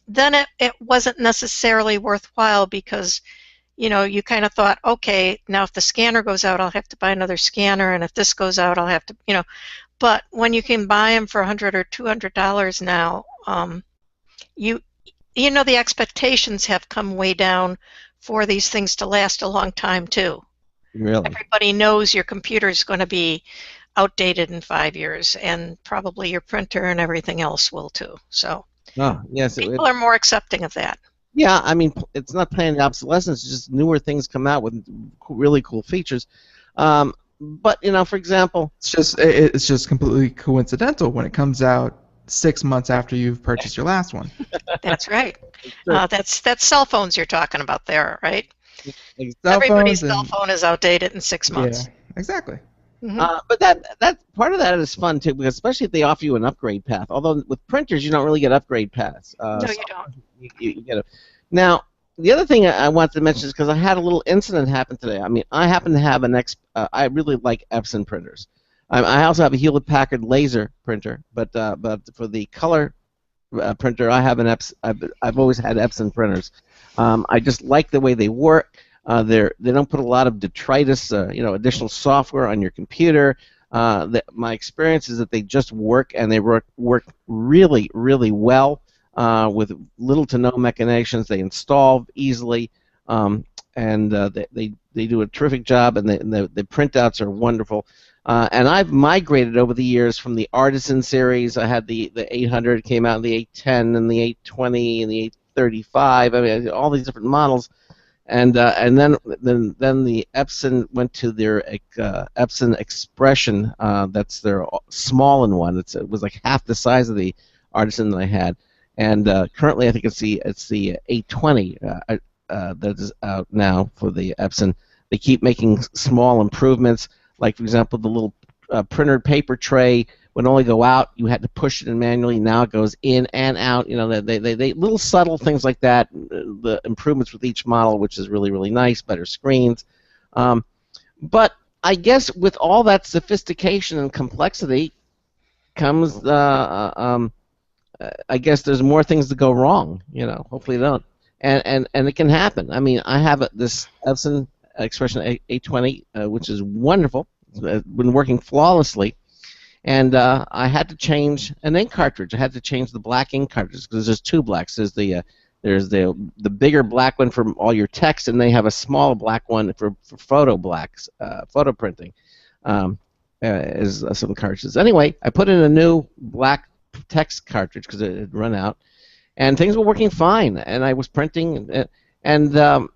Then it wasn't necessarily worthwhile because, you kind of thought, okay, now if the scanner goes out, I'll have to buy another scanner, and if this goes out, I'll have to, But when you can buy them for $100 or $200 now, the expectations have come way down for these things to last a long time too.
Really?
Everybody knows your computer is going to be outdated in 5 years, and probably your printer and everything else will too. So
yes,
people are more accepting of that.
Yeah, I mean, it's not planning obsolescence; it's just newer things come out with really cool features. But for example,
it's just completely coincidental when it comes out 6 months after you've purchased your last one.
That's right. That's cell phones you're talking about there, right?
Everybody's
cell phone is outdated in 6 months.
Yeah, exactly.
Mm-hmm.
But that part of that is fun too, because especially if they offer you an upgrade path. Although with printers, you don't really get upgrade paths.
No, you don't.
You get it. Now, the other thing I wanted to mention is because I had a little incident happen today. I mean, I happen to have I really like Epson printers. I also have a Hewlett-Packard laser printer, but for the color printer, I have I've always had Epson printers. I just like the way they work. They don't put a lot of detritus, additional software on your computer. My experience is that they just work, and they work really, really well with little to no machinations. They install easily, and they do a terrific job, and the printouts are wonderful. And I've migrated over the years from the Artisan series. I had the 800 came out, in the 810, and the 820, and the 835. I mean, all these different models. And then the Epson went to their Epson Expression. That's their small-in-one. It was like half the size of the Artisan that I had. And currently, I think it's the 820 that is out now for the Epson. They keep making small improvements. Like, for example, the little printer paper tray would only go out. You had to push it in manually. Now it goes in and out. They little subtle things like that. The improvements with each model, which is really, really nice. Better screens. But I guess with all that sophistication and complexity comes, I guess there's more things to go wrong. Hopefully they don't. And it can happen. I mean, I have this Epson Expression 820, which is wonderful. It's been working flawlessly. And I had to change an ink cartridge. I had to change the black ink cartridge because there's two blacks. There's the bigger black one for all your text, and they have a small black one for photo blacks, photo printing. Is some cartridges. Anyway, I put in a new black text cartridge because it had run out, and things were working fine. And I was printing, and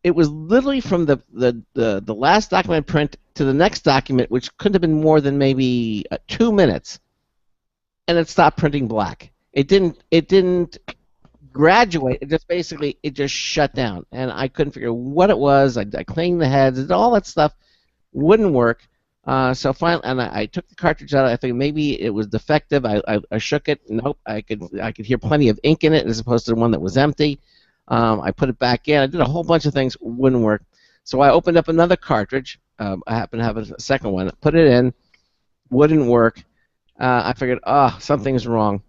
it was literally from the last document print to the next document, which couldn't have been more than maybe 2 minutes. and it stopped printing black. It didn't graduate. It just basically it just shut down, and I couldn't figure what it was. I cleaned the heads, and all that stuff wouldn't work. So finally, and I took the cartridge out. I think maybe it was defective. I shook it. Nope, I could hear plenty of ink in it as opposed to the one that was empty. I put it back in. I did a whole bunch of things. Wouldn't work. So I opened up another cartridge. I happen to have a second one. Put it in. Wouldn't work. I figured, something's wrong.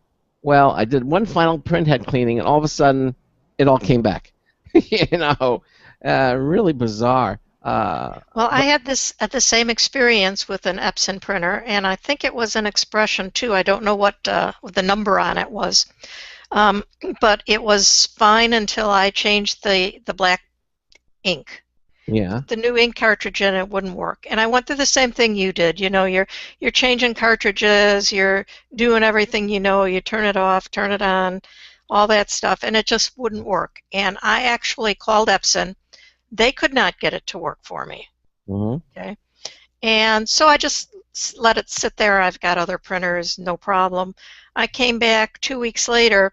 Well, I did one final print head cleaning, and all of a sudden, it all came back. Really bizarre.
Well, I had the same experience with an Epson printer, and I think it was an Expression too. I don't know what the number on it was, but it was fine until I changed the black ink.
Yeah.
The new ink cartridge in it wouldn't work, and I went through the same thing you did. You're changing cartridges, you're doing everything. You turn it off, turn it on, all that stuff, and it just wouldn't work. And I actually called Epson. They could not get it to work for me.
Mm-hmm.
Okay, and so I just let it sit there. I've got other printers, no problem. I came back 2 weeks later.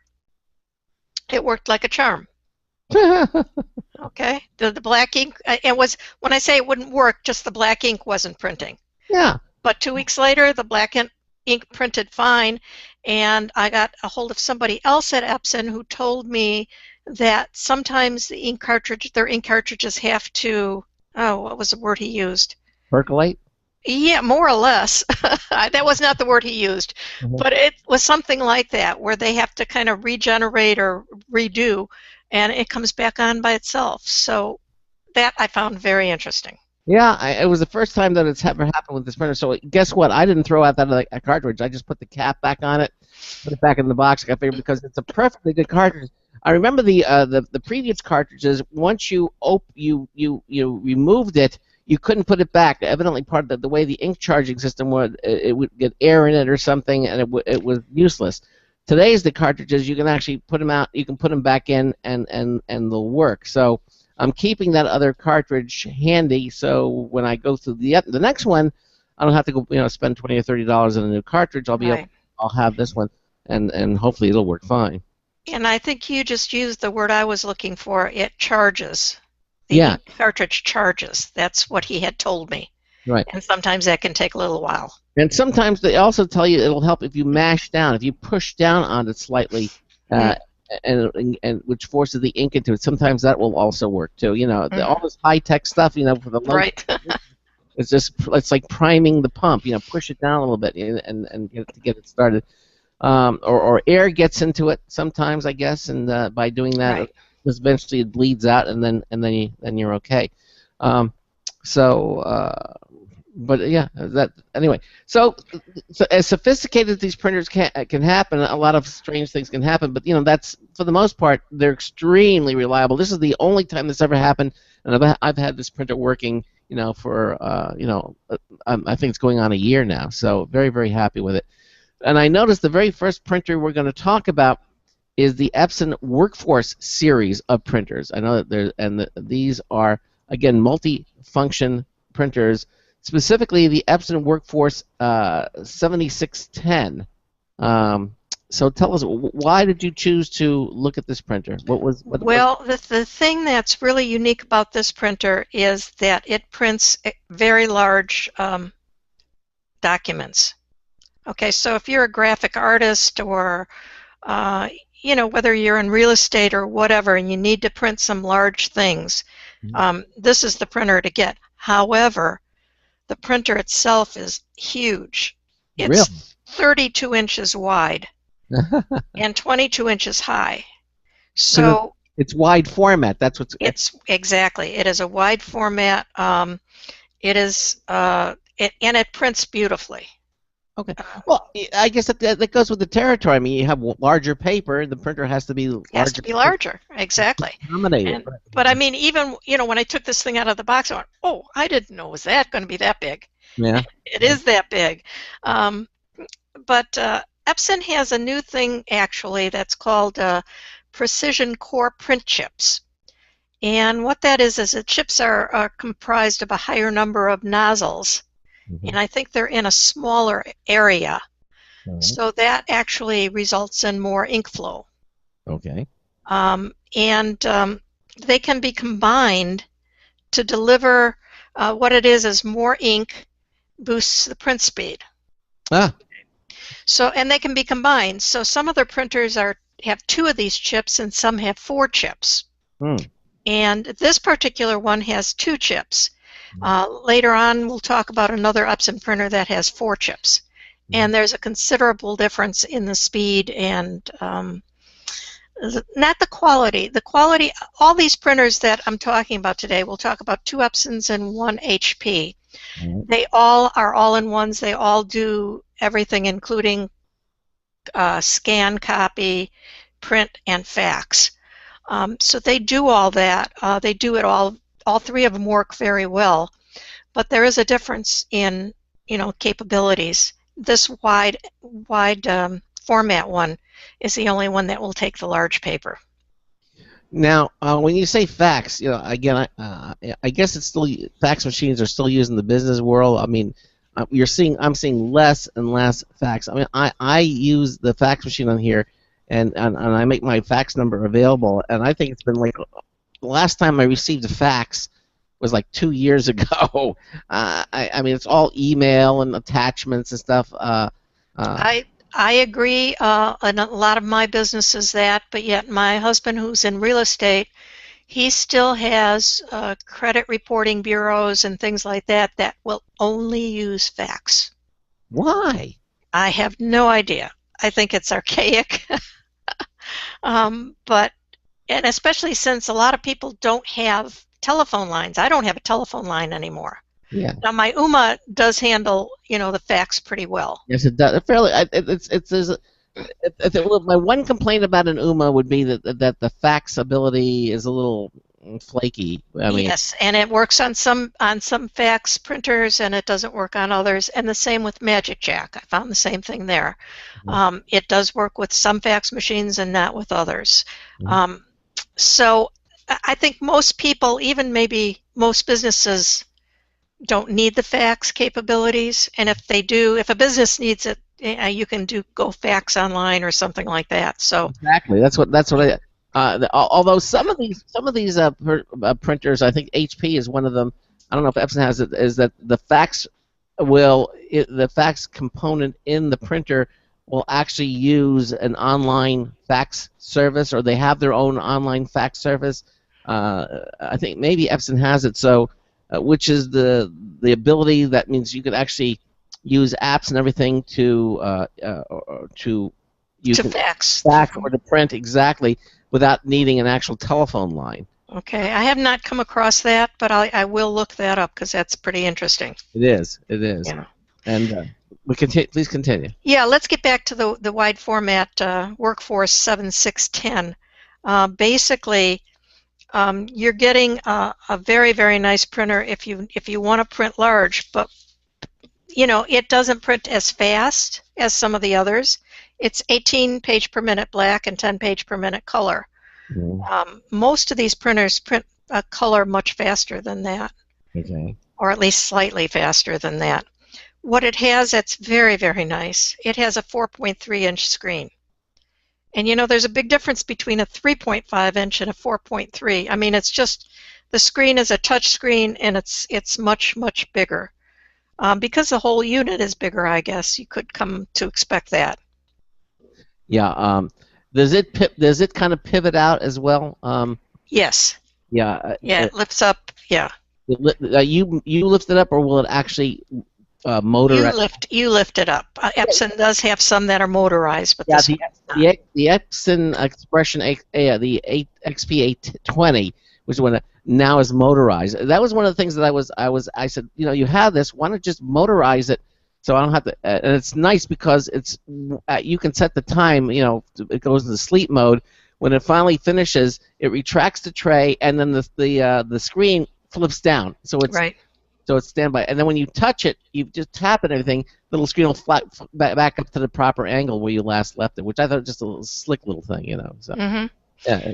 It worked like a charm. Okay, the black ink. It was, when I say it wouldn't work, just the black ink wasn't printing.
Yeah.
But 2 weeks later, the black ink printed fine, and I got a hold of somebody else at Epson who told me that sometimes their ink cartridges have to, what was the word he used?
Percolate?
Yeah, more or less. That was not the word he used, but it was something like that, where they have to kind of regenerate or redo, and it comes back on by itself. So that I found very interesting.
Yeah, it was the first time that it's ever happened with this printer. So guess what? I didn't throw out that cartridge. I just put the cap back on it, put it back in the box. I figured because it's a perfectly good cartridge. I remember the previous cartridges. Once you removed it, you couldn't put it back. Evidently, part of the way the ink charging system would, it would get air in it or something, and it was useless. Today's the cartridges, you can actually put them out. You can put them back in, and they'll work. So I'm keeping that other cartridge handy. So when I go through the next one, I don't have to go spend $20 or $30 on a new cartridge. I'll have this one, and hopefully it'll work fine.
And I think you just used the word I was looking for. It charges. The cartridge charges. That's what he had told me.
Right.
And sometimes that can take a little while.
And sometimes they also tell you it'll help if you mash down, if you push down on it slightly, and which forces the ink into it. Sometimes that will also work too. All this high-tech stuff, for the
right.
it's like priming the pump. Push it down a little bit and get it started. Or air gets into it sometimes, I guess, and by doing that, eventually it bleeds out, and then you're okay. But yeah, anyway. So as sophisticated as these printers can happen, a lot of strange things can happen. But that's, for the most part, they're extremely reliable. This is the only time this ever happened, and I've had this printer working, for I think it's going on a year now. So very, very happy with it. And I noticed the very first printer we're going to talk about is the Epson Workforce series of printers. I know that these are, again, multi-function printers, specifically the Epson Workforce 7610. So tell us, why did you choose to look at this printer?
The thing that's really unique about this printer is that it prints very large documents. Okay, so if you're a graphic artist or whether you're in real estate or whatever, and you need to print some large things, this is the printer to get. However, the printer itself is huge. It's
really?
32 inches wide and 22 inches high. So
it's wide format. That's what's.
It's exactly. It is a wide format. It is, and it prints beautifully.
Okay. Well, I guess that goes with the territory. I mean, you have larger paper, the printer has to be larger.
Has to be larger, exactly. But I mean, even when I took this thing out of the box, I went, "Oh, I didn't know it was going to be that big."
Yeah.
It is that big. But Epson has a new thing actually that's called precision core print chips, and what that is the chips are comprised of a higher number of nozzles. And I think they're in a smaller area.
All right.
So that actually results in more ink flow.
Okay.
And they can be combined to deliver what it is more ink boosts the print speed.
Ah.
So, and they can be combined. So some other printers have 2 of these chips and some have 4 chips. And this particular one has 2 chips. Later on, we'll talk about another Epson printer that has 4 chips. And there's a considerable difference in the speed and not the quality. The quality, all these printers that I'm talking about today, we'll talk about 2 Epsons and 1 HP. They all are all-in-ones. They all do everything, including scan, copy, print, and fax. So they do all that. They do it all. All 3 of them work very well, but there is a difference in capabilities. This wide format one is the only one that will take the large paper.
Now, when you say fax, again, I guess it's still fax machines are still used in the business world. I mean, I'm seeing less and less fax. I mean, I use the fax machine on here, and I make my fax number available, and I think it's been like the last time I received a fax was like 2 years ago. I mean, it's all email and attachments and stuff.
I agree. And a lot of my business is that, but yet my husband, who's in real estate, he still has credit reporting bureaus and things like that will only use fax.
Why?
I have no idea. I think it's archaic. But especially since a lot of people don't have telephone lines. I don't have a telephone line anymore.
Yeah.
Now my UMA does handle, the fax pretty well.
Yes, it does. Fairly. My one complaint about an UMA would be that the fax ability is a little flaky. I mean,
yes, and it works on some fax printers, and it doesn't work on others. And the same with Magic Jack. I found the same thing there. It does work with some fax machines and not with others. So I think most people, even maybe most businesses, don't need the fax capabilities, and if they do, if a business needs it, you can go fax online or something like that. So
exactly, that's what I. Although some of these printers, I think HP is one of them. I don't know if Epson has it. Is that the fax the fax component in the printer will actually use an online fax service, or they have their own online fax service. I think maybe Epson has it. So. Which is the ability that means you could actually use apps and everything to
fax
or to print exactly without needing an actual telephone line.
Okay, I have not come across that, but I will look that up because that's pretty interesting.
It is.
Yeah.
And please continue.
Yeah, let's get back to the wide format Workforce 7610. Basically. You're getting a very, very nice printer if you want to print large, but it doesn't print as fast as some of the others. It's 18 page per minute black and 10 page per minute color. Most of these printers print color much faster than that, or at least slightly faster than that. What it has that's very, very nice, it has a 4.3-inch screen. And there's a big difference between a 3.5-inch and a 4.3. I mean, it's just the screen is a touch screen, and it's much, much bigger. Because the whole unit is bigger, I guess you could come to expect that.
Yeah. Does it kind of pivot out as well?
Yes.
Yeah.
Yeah, it lifts up. Yeah.
You lift it up, or will it actually? Motorized.
You lift it up. Epson does have some that are motorized, but
the Epson Expression the XP820, which one now is motorized. That was one of the things that I said, you have this, why not just motorize it, so I don't have to. And it's nice because it's you can set the time. It goes into sleep mode. When it finally finishes, it retracts the tray, and then the screen flips down. So it's
right.
So it's standby, and then when you touch it, you just tap it and everything, the little screen will back up to the proper angle where you last left it, which I thought was just a little slick little thing, So, yeah.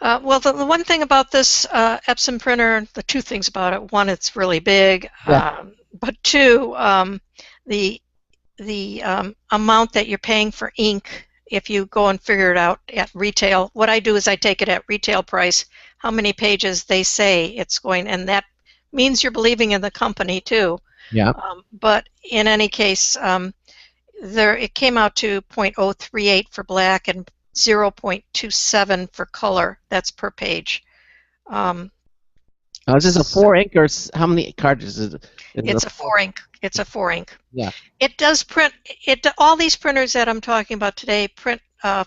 Well, the one thing about this Epson printer, the two things about it: one, it's really big, but two, the amount that you're paying for ink, if you go and figure it out at retail, what I do is I take it at retail price, how many pages they say it's going, and that means you're believing in the company too.
Yeah.
But in any case, it came out to 0.038 for black and 0.27 for color. That's per page.
Is this a 4 ink or how many cartridges is it?
It's a 4 ink. It's a 4 ink.
Yeah.
It does print. All these printers that I'm talking about today print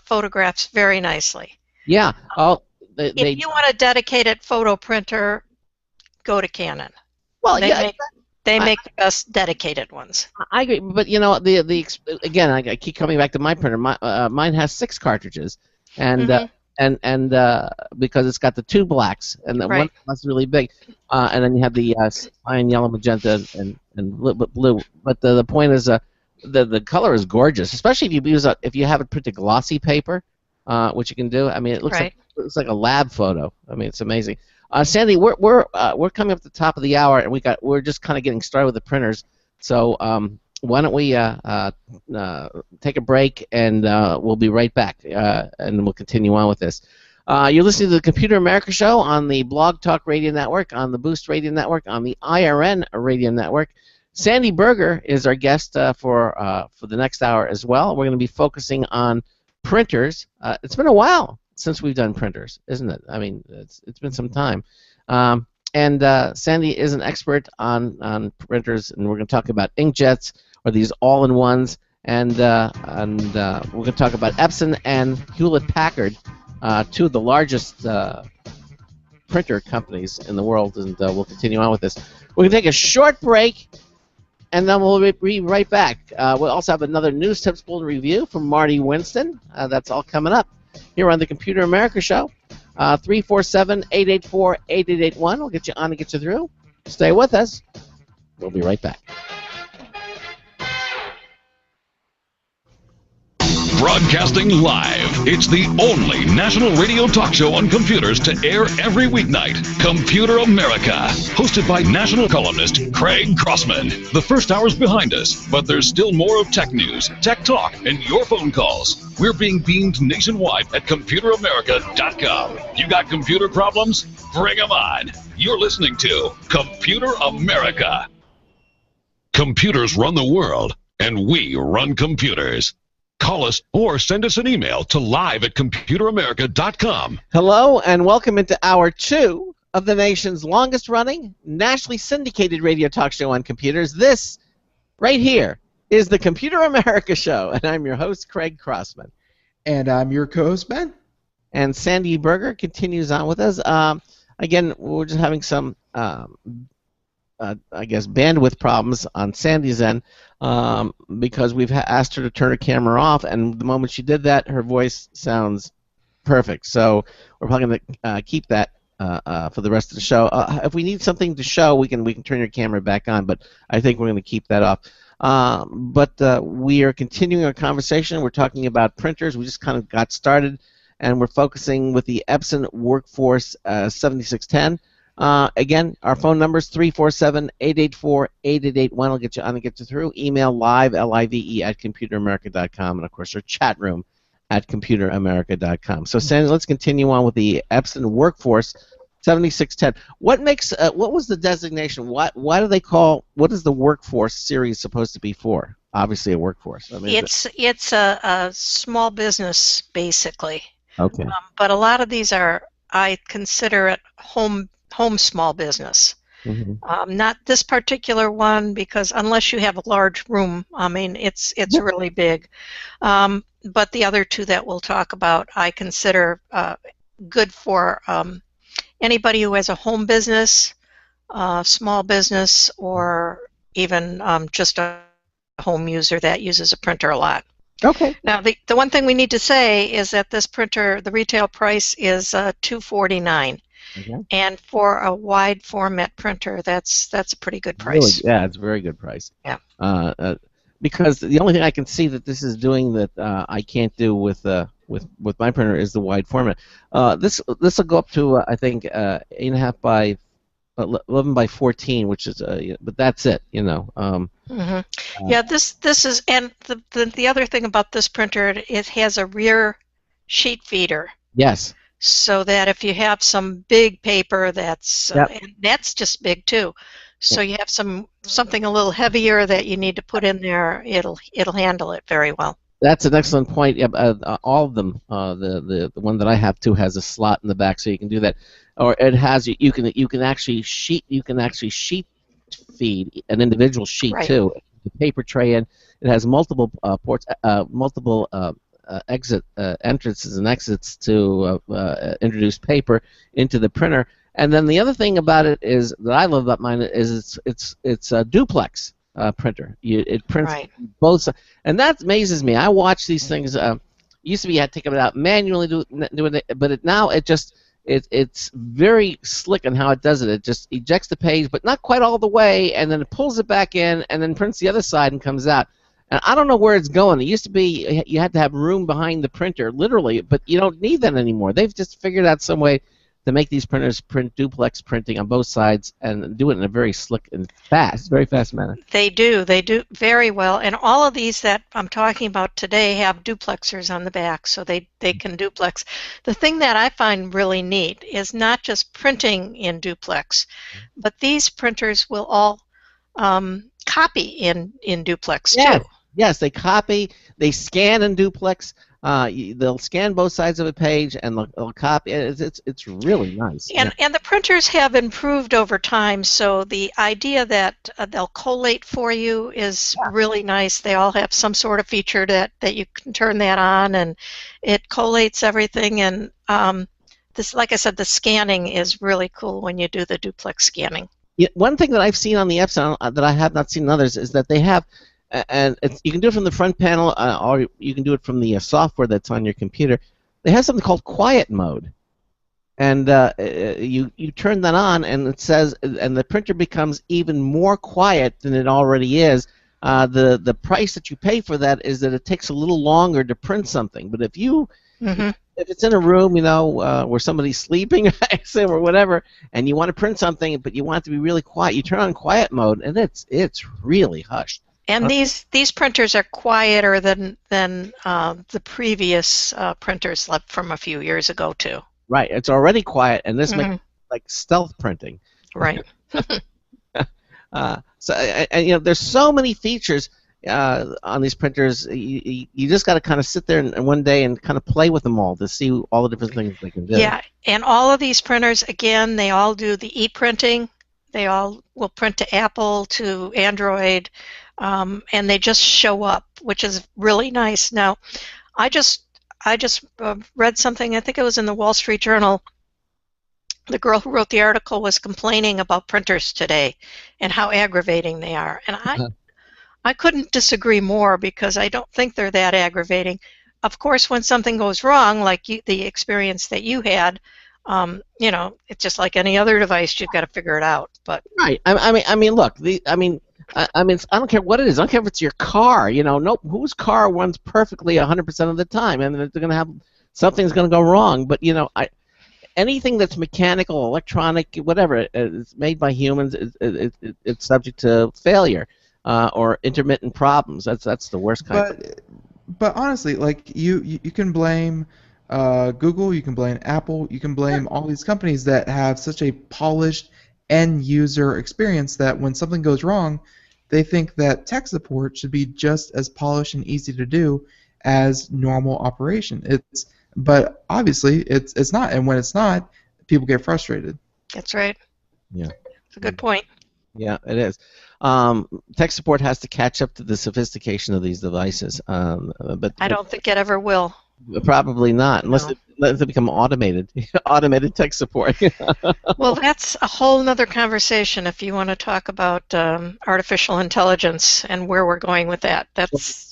photographs very nicely.
Yeah.
If you want a dedicated photo printer, go to Canon.
Well,
they make the best dedicated ones.
I agree, but you know, again, I keep coming back to my printer. Mine has 6 cartridges, and because it's got the 2 blacks, and the one that's really big, and then you have the cyan, yellow, magenta, and blue. But the point is, the color is gorgeous, especially if you have it printed glossy paper, which you can do. I mean, it looks like a lab photo. I mean, it's amazing. Sandy, we're coming up to the top of the hour, and we're just kind of getting started with the printers. So why don't we take a break, and we'll be right back, and we'll continue on with this. You're listening to the Computer America Show on the Blog Talk Radio Network, on the Boost Radio Network, on the IRN Radio Network. Sandy Berger is our guest for the next hour as well. We're going to be focusing on printers. It's been a while since we've done printers, isn't it? I mean, it's been some time. And Sandy is an expert on printers, and we're going to talk about inkjets, or these all-in-ones, and we're going to talk about Epson and Hewlett-Packard, 2 of the largest printer companies in the world, and we'll continue on with this. We're going to take a short break, and then we'll be right back. We'll also have another News Tips Bulletin review from Marty Winston. That's all coming up here on the Computer America Show. 347-884-8881. We'll get you on and get you through. Stay with us. We'll be right back.
Broadcasting live. It's the only national radio talk show on computers to air every weeknight. Computer America. Hosted by national columnist Craig Crossman. The first hour's behind us, but there's still more of tech news, tech talk, and your phone calls. We're being beamed nationwide at ComputerAmerica.com. You got computer problems? Bring them on. You're listening to Computer America. Computers run the world, and we run computers. Call us or send us an email to live@computeramerica.com.
Hello, and welcome into Hour 2 of the nation's longest-running, nationally syndicated radio talk show on computers. This, right here, is the Computer America Show, and I'm your host, Craig Crossman.
And I'm your co-host, Ben.
And Sandy Berger continues on with us. Again, we're just having some, I guess, bandwidth problems on Sandy's end, because we've asked her to turn her camera off, and the moment she did that, her voice sounds perfect. So we're probably going to keep that for the rest of the show. If we need something to show, we can turn your camera back on, but I think we're going to keep that off. But we are continuing our conversation. We're talking about printers. We just kind of got started, and we're focusing with the Epson Workforce 7610. Again, our phone number is 347-884-8881. I'll get you on and get you through. Email live, L-I-V-E, at computeramerica.com, and, of course, our chat room at computeramerica.com. So, Sandy, let's continue on with the Epson Workforce 7610. What was the designation? What do they call, what is the Workforce series supposed to be for? Obviously a workforce. I mean,
it's a small business, basically.
Okay.
But a lot of these are, I consider it home small business.
Mm-hmm.
Not this particular one, because unless you have a large room, I mean, it's really big. But the other 2 that we'll talk about, I consider good for anybody who has a home business, small business, or even just a home user that uses a printer a lot.
Okay.
Now, the one thing we need to say is that this printer, the retail price is $249.
Okay.
And for a wide format printer, that's a pretty good price.
Really, yeah, it's a very good price.
Yeah.
Because the only thing I can see that this is doing that I can't do with my printer is the wide format. This will go up to I think 8.5 by 11 by 14, which is but that's it.
Yeah, this is, and the other thing about this printer, it has a rear sheet feeder.
Yes.
So that if you have some big paper
Yep.
and that's just big too. So you have something a little heavier that you need to put in there, it'll handle it very well.
That's an excellent point. All of them, the one that I have too has a slot in the back, so you can do that. Or it has you can actually sheet feed an individual sheet
Right.
too. The paper tray in. It has multiple ports, multiple entrances and exits to introduce paper into the printer. And then the other thing about it is that I love about mine is it's a duplex printer. It prints
Right.
both sides, and that amazes me. I watch these things. Used to be you had to take them out manually doing it, but now it's very slick in how it does it. It just ejects the page, but not quite all the way, and then it pulls it back in, and then prints the other side and comes out. And I don't know where it's going. It used to be you had to have room behind the printer, literally, but you don't need that anymore. They've just figured out some way to make these printers print duplex printing on both sides and do it in a very slick and very fast manner.
They do very well, and all of these that I'm talking about today have duplexers on the back, so they can duplex. The thing that I find really neat is not just printing in duplex, but these printers will all copy in duplex too.
Yes, they copy, they scan in duplex. They'll scan both sides of a page and they'll copy. It's really nice.
And the printers have improved over time, so the idea that they'll collate for you is really nice. They all have some sort of feature that you can turn that on, and it collates everything. And this, like I said, the scanning is really cool when you do the duplex scanning.
Yeah, one thing that I've seen on the Epson that I have not seen in others is that they have, and you can do it from the front panel, or you can do it from the software that's on your computer. They have something called quiet mode, and you turn that on, and it says, and the printer becomes even more quiet than it already is. The price that you pay for that is that it takes a little longer to print something. But if you if it's in a room, where somebody's sleeping, or whatever, and you want to print something, but you want it to be really quiet, you turn on quiet mode, and it's really hushed.
And these printers are quieter than the previous printers from a few years ago too.
Right, it's already quiet, and this makes like stealth printing.
Right.
There's so many features on these printers. You just got to kind of sit there and one day and kind of play with them all to see all the different things they can do.
Yeah, and all of these printers, again, they all do the e-printing. They all will print to Apple, to Android, and they just show up, which is really nice. Now, I just read something, I think it was in the Wall Street Journal. The girl who wrote the article was complaining about printers today and how aggravating they are. And I couldn't disagree more, because I don't think they're that aggravating. Of course, when something goes wrong, like the experience that you had, it's just like any other device. You've got to figure it out. But
right. I mean, look. I don't care what it is. I don't care if it's your car. Whose car runs perfectly 100% of the time, and they're going to have something's going to go wrong. But anything that's mechanical, electronic, whatever, it's made by humans. It's subject to failure or intermittent problems. That's the worst kind.
But honestly, like you can blame Google, you can blame Apple, you can blame all these companies that have such a polished end user experience that when something goes wrong, they think that tech support should be just as polished and easy to do as normal operation. But obviously it's not, and when it's not, people get frustrated.
That's right.
Yeah.
It's a good point.
Yeah, it is. Tech support has to catch up to the sophistication of these devices. But
I don't think it ever will.
Probably not, unless they become automated tech support.
Well, that's a whole other conversation if you want to talk about artificial intelligence and where we're going with that.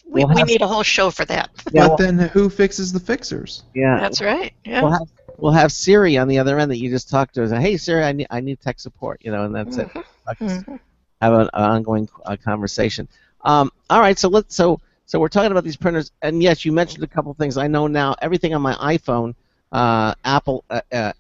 We need a whole show for that.
Yeah,
but then who fixes the fixers?
Yeah,
that's right. Yeah.
We'll have Siri on the other end that you just talk to. Say, hey Siri, I need tech support. And that's it. Have an ongoing conversation. All right, so we're talking about these printers, and yes, you mentioned a couple things. I know now everything on my iPhone, Apple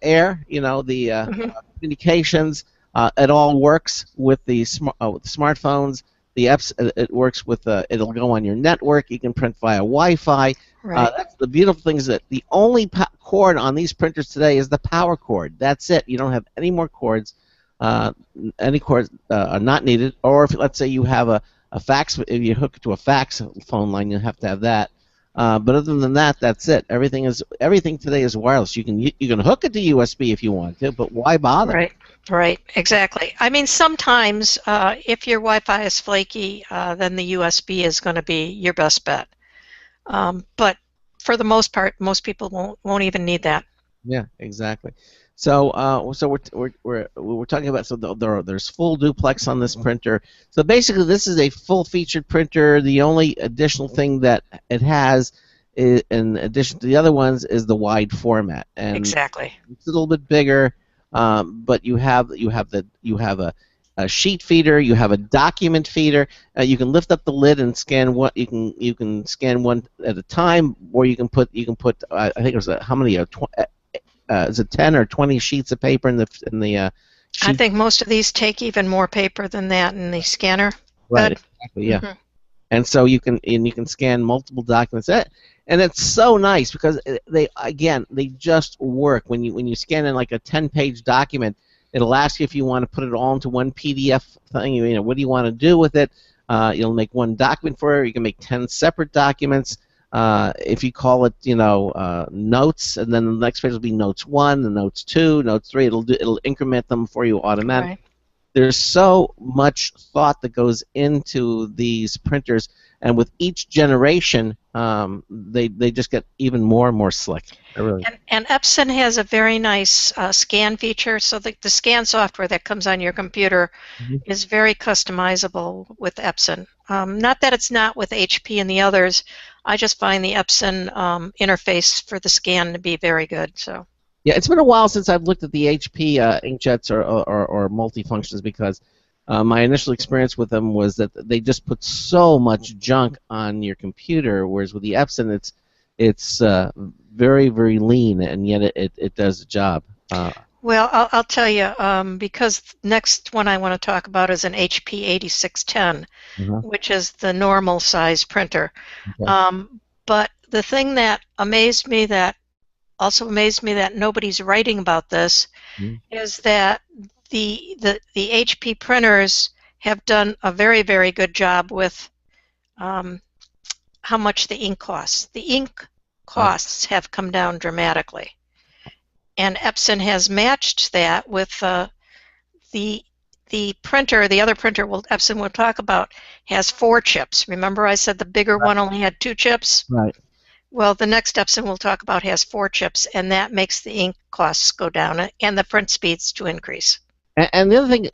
Air, the communications, It all works with the smartphones. The apps, it works with, it'll go on your network. You can print via Wi-Fi.
Right.
That's the beautiful thing, is that the only cord on these printers today is the power cord. That's it. You don't have any more cords. Any cords are not needed. Or if, let's say, you have a fax, if you hook it to a fax phone line, you have to have that. But other than that, that's it. Everything today is wireless. You can hook it to USB if you want to, but why bother?
Right. Right. Exactly. I mean, sometimes if your Wi-Fi is flaky, then the USB is going to be your best bet. But for the most part, most people won't even need that.
Yeah, exactly. So, we're talking about, so there's full duplex on this printer. So basically, this is a full-featured printer. The only additional thing that it has, in addition to the other ones, is the wide format. And
Exactly.
it's a little bit bigger, but you have a sheet feeder. You have a document feeder. You can lift up the lid and scan what you can scan one at a time, or you can put I think it was how many is it 10 or 20 sheets of paper in the sheet?
I think most of these take even more paper than that in the scanner.
Right.
But,
Exactly. Yeah. And so you can scan multiple documents. And it's so nice because they just work. When you scan in like a 10-page document, it'll ask you if you want to put it all into one PDF thing. You know, what do you want to do with it? You'll make one document for it. You can make 10 separate documents. If you call it, notes, and then the next page will be notes 1, and notes 2, notes 3. It'll increment them for you automatically.
Right.
There's so much thought that goes into these printers, and with each generation, they just get even more and more slick. Really.
And Epson has a very nice scan feature, so the scan software that comes on your computer is very customizable with Epson. Not that it's not with HP and the others. I just find the Epson interface for the scan to be very good. So.
Yeah, it's been a while since I've looked at the HP inkjets or multifunctions, because my initial experience with them was that they just put so much junk on your computer, whereas with the Epson, it's very, very lean, and yet it does the job.
Well, I'll tell you, because next one I want to talk about is an HP 8610, which is the normal size printer.
Okay.
But the thing that also amazed me that nobody's writing about this is that the HP printers have done a very, very good job with how much the ink costs. The ink costs have come down dramatically. And Epson has matched that with the printer. The other printer Epson will talk about has 4 chips. Remember I said the bigger one only had 2 chips?
Right.
Well, the next Epson we'll talk about has 4 chips, and that makes the ink costs go down and the print speeds to increase.
And the other thing,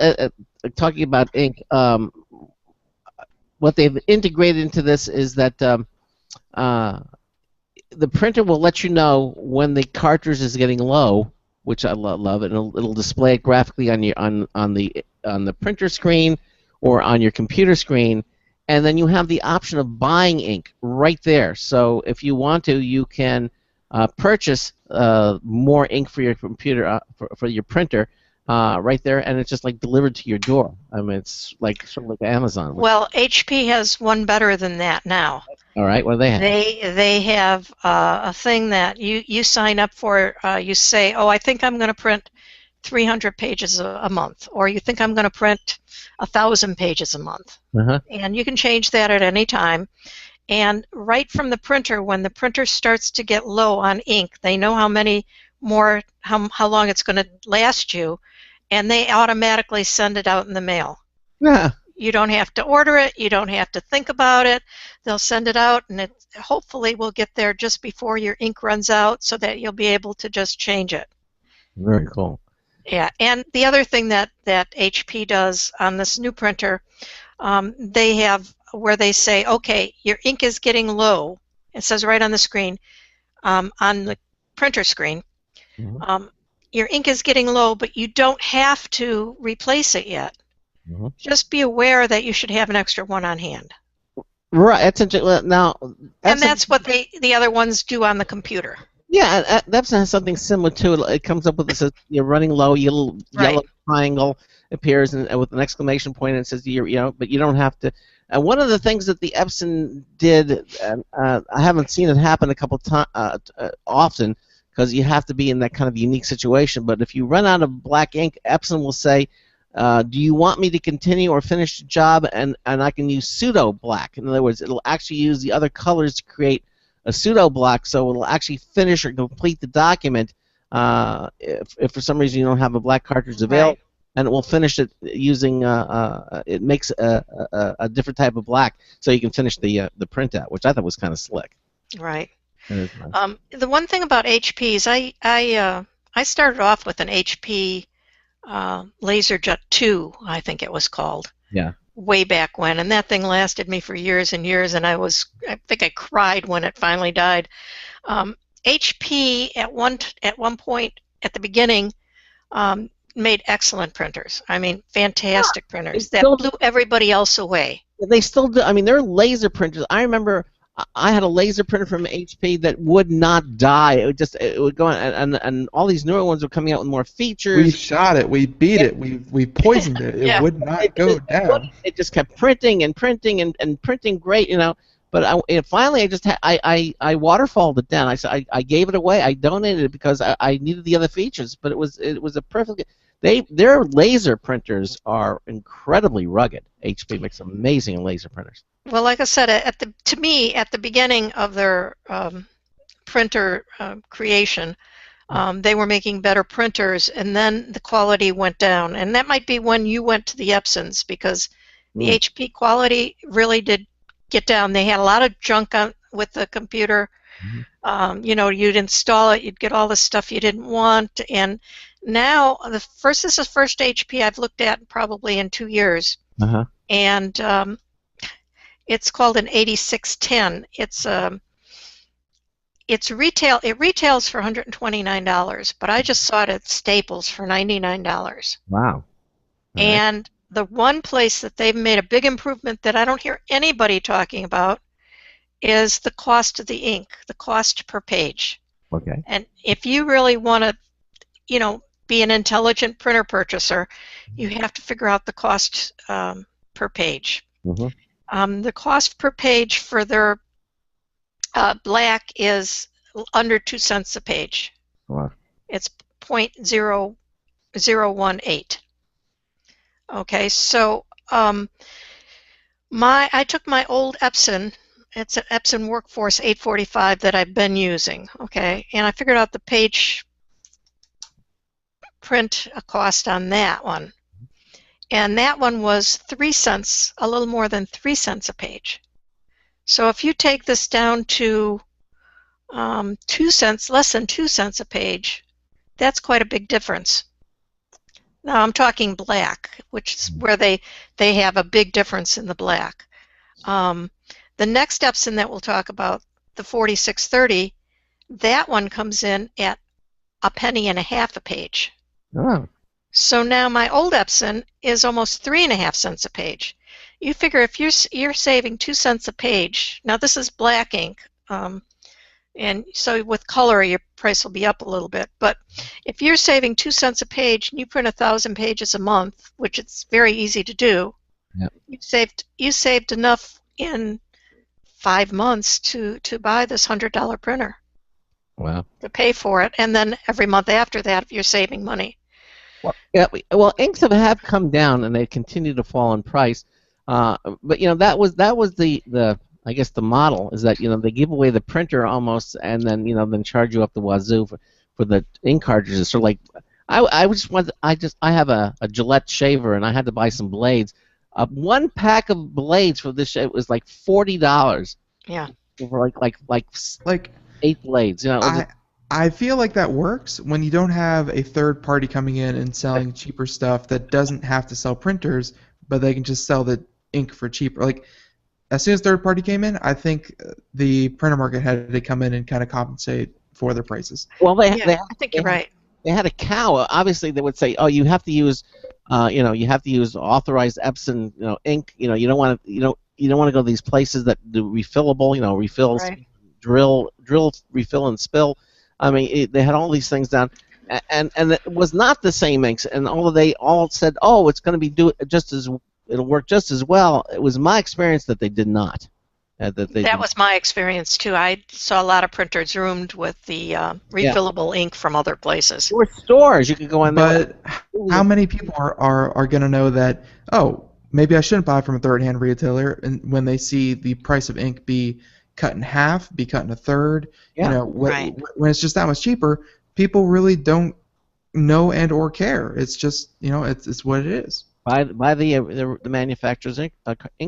talking about ink, what they've integrated into this is that the printer will let you know when the cartridge is getting low, which I love. It'll display it graphically on the printer screen or on your computer screen, and then you have the option of buying ink right there. So if you want to, you can purchase more ink for your computer for your printer right there, and it's just like delivered to your door. I mean, it's like sort of like Amazon.
Well, HP has one better than that now.
All right, what do they have?
They have a thing that you sign up for. You say, oh, I think I'm going to print 300 pages a month, or you think I'm going to print 1,000 pages a month. And you can change that at any time. And right from the printer, when the printer starts to get low on ink, they know how long it's going to last you, and they automatically send it out in the mail.
Yeah.
You don't have to order it. You don't have to think about it. They'll send it out, and it hopefully will get there just before your ink runs out, so that you'll be able to just change it.
Very cool.
Yeah, and the other thing that HP does on this new printer, they have where they say, okay, your ink is getting low. It says right on the screen, on the printer screen, your ink is getting low, but you don't have to replace it yet. Just be aware that you should have an extra one on hand.
Right. That's
what the other ones do on the computer.
Yeah, Epson has something similar to it. It comes up with this, you're running low, yellow triangle, appears and with an exclamation point, and it says but you don't have to. And one of the things that the Epson did, I haven't seen it happen a couple times often, because you have to be in that kind of unique situation. But if you run out of black ink, Epson will say, do you want me to continue or finish the job? And I can use pseudo black. In other words, it'll actually use the other colors to create a pseudo black, so it'll actually finish or complete the document if for some reason you don't have a black cartridge available.
Right.
And it will finish it using it makes a different type of black, so you can finish the printout, which I thought was kind of slick.
Right.
Nice.
The one thing about HPs, I started off with an HP LaserJet 2, I think it was called.
Yeah.
Way back when, and that thing lasted me for years and years, and I think I cried when it finally died. HP at one point at the beginning made excellent printers. I mean, fantastic printers that blew everybody else away.
They still do. I mean, they're laser printers. I remember I had a laser printer from HP that would not die. It would go on, and all these newer ones were coming out with more features.
We shot it. We beat it. We poisoned it. It would not go down.
It just kept printing and printing and printing great, But finally, I waterfalled it down. I gave it away. I donated it because I needed the other features. But it was a perfect. Their laser printers are incredibly rugged. HP makes amazing laser printers.
Well, like I said, to me, at the beginning of their printer creation, they were making better printers, and then the quality went down. And that might be when you went to the Epsons, because the HP quality really did get down. They had a lot of junk with the computer. You'd install it, you'd get all the stuff you didn't want, and now this is the first HP I've looked at probably in 2 years, and it's called an 8610. It retails for $129, but I just saw it at Staples for $99.
Wow!
And the one place that they've made a big improvement that I don't hear anybody talking about is the cost of the ink, the cost per page.
Okay.
And if you really want to, be an intelligent printer purchaser, you have to figure out the cost per page. The cost per page for their black is under 2 cents a page.
Wow.
It's 0.0018. Okay, so I took my old Epson. It's an Epson Workforce 845 that I've been using. Okay, and I figured out the page print cost on that one, and that one was 3 cents, a little more than 3 cents a page. So if you take this down to 2 cents, less than 2 cents a page, that's quite a big difference. Now I'm talking black, which is where they have a big difference in the black. The next Epson that we'll talk about, the 4630, that one comes in at a penny and a half a page.
Oh.
So now my old Epson is almost 3.5 cents a page. You figure if you're saving 2 cents a page, now this is black ink, and so with color your price will be up a little bit, but if you're saving 2 cents a page and you print 1,000 pages a month, which it's very easy to do, you saved enough in 5 months to buy this $100 printer.
Wow.
To pay for it, and then every month after that you're saving money.
Well, inks have come down and they continue to fall in price, but that was the I guess the model is that they give away the printer almost, and then then charge you up the wazoo for the ink cartridges. So like I have a Gillette shaver and I had to buy some blades. One pack of blades for this it was like $40.
Yeah.
For like 8 blades.
I feel like that works when you don't have a third party coming in and selling cheaper stuff that doesn't have to sell printers, but they can just sell the ink for cheaper. Like, as soon as third party came in, I think the printer market had to come in and kind of compensate for their prices.
Well,
I think you're right.
They had a cow. Obviously, they would say, "Oh, you have to use, you have to use authorized Epson, ink. You don't want to go to these places that do refillable, refills,
Right.
drill, refill, and spill." I mean, they had all these things down. and it was not the same inks. And although they all said, "Oh, it's going to be it'll work just as well," it was my experience that they did not.
That was my experience too. I saw a lot of printers roomed with the refillable ink from other places.
There were stores you could go in there.
But how many people are going to know that, oh, maybe I shouldn't buy from a third-hand retailer, and when they see the price of ink be cut in half, be cut in a third,
Right.
when it's just that much cheaper, people really don't know and or care. It's just, it's what it is.
By the manufacturer's ink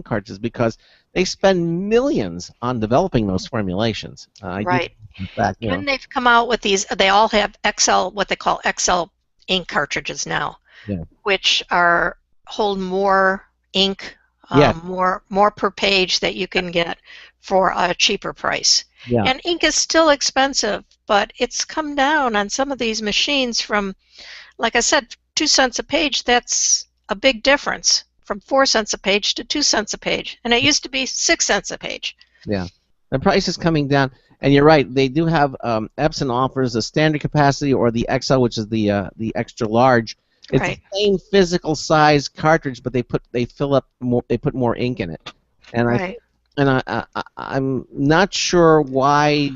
cartridges, because they spend millions on developing those formulations.
Right.
In fact,
And they've come out with these. They all have XL, what they call XL ink cartridges now, which hold more ink, more per page that you can get for a cheaper price.
Yeah.
And ink is still expensive, but it's come down on some of these machines from, like I said, 2 cents a page. That's a big difference, from 4 cents a page to 2 cents a page, and it used to be 6 cents a page.
Yeah, the price is coming down, and you're right. They do have Epson offers a standard capacity or the XL, which is the extra large. It's the same physical size cartridge, but they fill up more. They put more ink in it, and I'm not sure why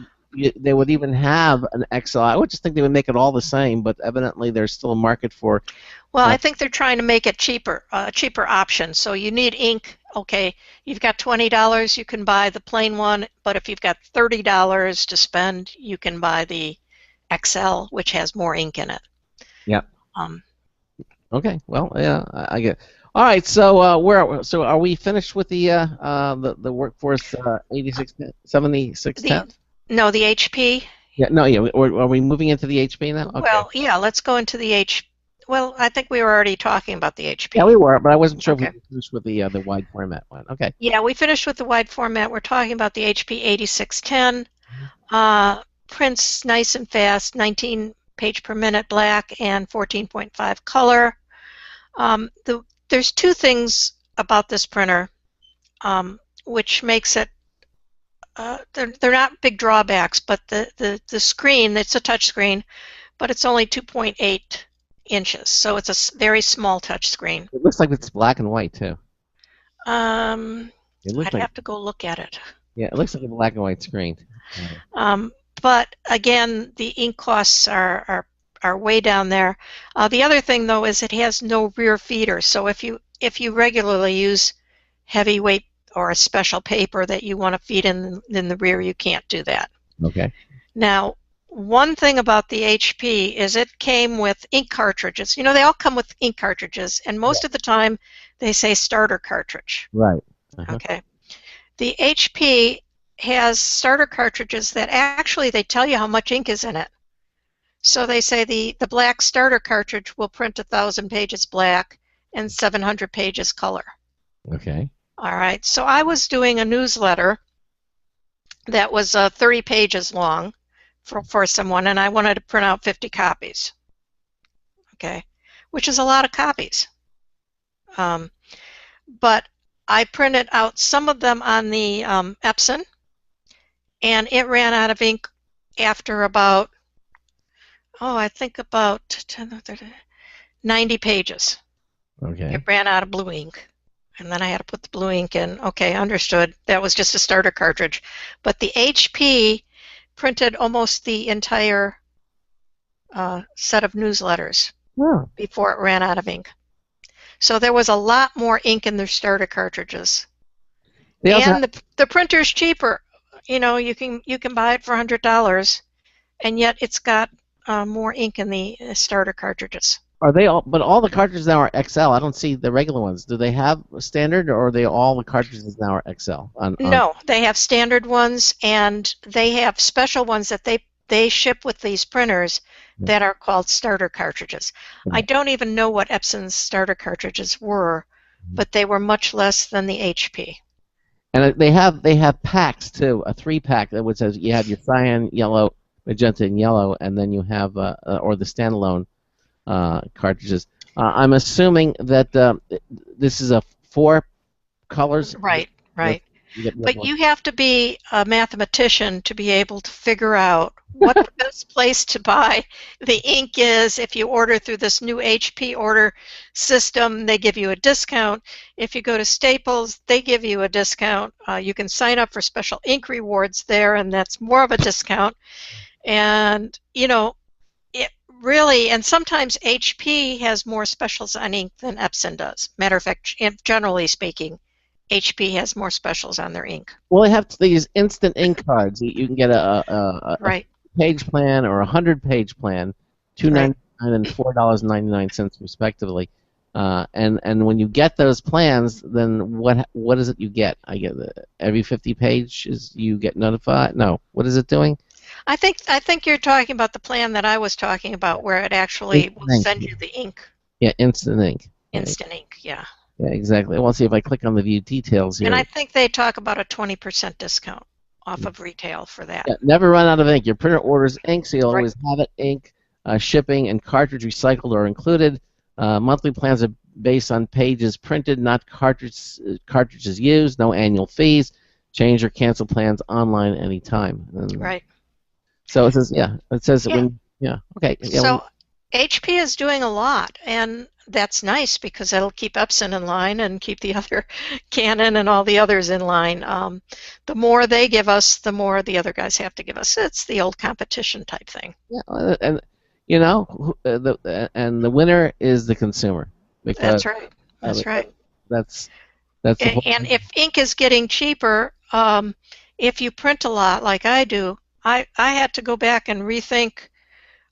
they would even have an XL. I would just think they would make it all the same, but evidently there's still a market for.
Well, I think they're trying to make it cheaper, cheaper option. So you need ink. Okay, you've got $20, you can buy the plain one, but if you've got $30 to spend, you can buy the XL, which has more ink in it.
Yeah. Okay. Well, yeah, I get. All right. So are we finished with the Workforce 7610?
No, the HP.
Yeah. No. Yeah. Are we moving into the HP now? Okay.
Well, yeah. Let's go into the HP. Well, I think we were already talking about the HP.
Yeah, we were, but I wasn't sure if we finished with the wide format one. Okay.
Yeah, we finished with the wide format. We're talking about the HP 8610. Prints nice and fast, 19 page per minute black and 14.5 color. There's two things about this printer which makes it, they're not big drawbacks, but the screen, it's a touch screen, but it's only 2.8 inches, so it's a very small touch screen.
It looks like it's black and white too.
I'd have to go look at it.
Yeah, it looks like a black and white screen.
But again, the ink costs are way down there. The other thing though is it has no rear feeder, so if you regularly use heavyweight or a special paper that you want to feed in the rear, you can't do that.
Okay.
Now, one thing about the HP is it came with ink cartridges. You know, they all come with ink cartridges, and most of the time they say starter cartridge.
Right.
Okay. The HP has starter cartridges that actually they tell you how much ink is in it. So they say the black starter cartridge will print 1,000 pages black and 700 pages color.
Okay.
All right. So I was doing a newsletter that was 30 pages long for someone, and I wanted to print out 50 copies. Okay, which is a lot of copies. But I printed out some of them on the Epson, and it ran out of ink after about, I think about 90 pages.
Okay.
It ran out of blue ink. And then I had to put the blue ink in. Okay, understood. That was just a starter cartridge. But the HP printed almost the entire set of newsletters before it ran out of ink. So there was a lot more ink in their starter cartridges. And the printer's cheaper. You know, you can buy it for $100, and yet it's got more ink in the starter cartridges.
Are they all? But all the cartridges now are XL. I don't see the regular ones. Do they have a standard, or are they all the cartridges now are XL?
No, they have standard ones, and they have special ones that they ship with these printers that are called starter cartridges. I don't even know what Epson's starter cartridges were, but they were much less than the HP.
And they have packs too. A 3-pack that would says you have your cyan, yellow, magenta, and yellow, and then you have or the standalone cartridges. I'm assuming that this is a 4 colors.
Right.
You get
But
more.
you have to be a mathematician to be able to figure out what the best place to buy the ink is. If you order through this new HP order system, they give you a discount. If you go to Staples, they give you a discount. You can sign up for special ink rewards there, and that's more of a discount. And, you know, it really, and sometimes HP has more specials on ink than Epson does. Matter of fact, generally speaking, HP has more specials on their ink.
Well, they have these instant ink cards. You can get a
Right.
page plan or a 100-page plan, $2.99 and $4.99 respectively. And when you get those plans, then what is it you get? I get every 50 pages you get notified. No, what is it doing?
I think you're talking about the plan that I was talking about, where it actually
Instant
will
ink.
send you the ink.
Yeah, instant ink.
Instant ink, yeah.
Yeah, exactly. Well, see if I click on the view details here.
And I think they talk about a 20% discount off of retail for that.
Yeah, never run out of ink. Your printer orders ink, so you'll
Right.
always have it. Ink, shipping, and cartridge recycled are included. Monthly plans are based on pages printed, not cartridges used. No annual fees. Change or cancel plans online anytime. And
Right.
so it says, yeah. It says
Yeah.
when, yeah. Okay. Yeah,
So HP is doing a lot, and that's nice because that'll keep Epson in line and keep the other Canon and all the others in line. The more they give us, the more the other guys have to give us. It's the old competition type thing.
yeah, and you know, the winner is the consumer because
That's right. That's right.
that's the whole
And if ink is getting cheaper, if you print a lot like I do, I had to go back and rethink.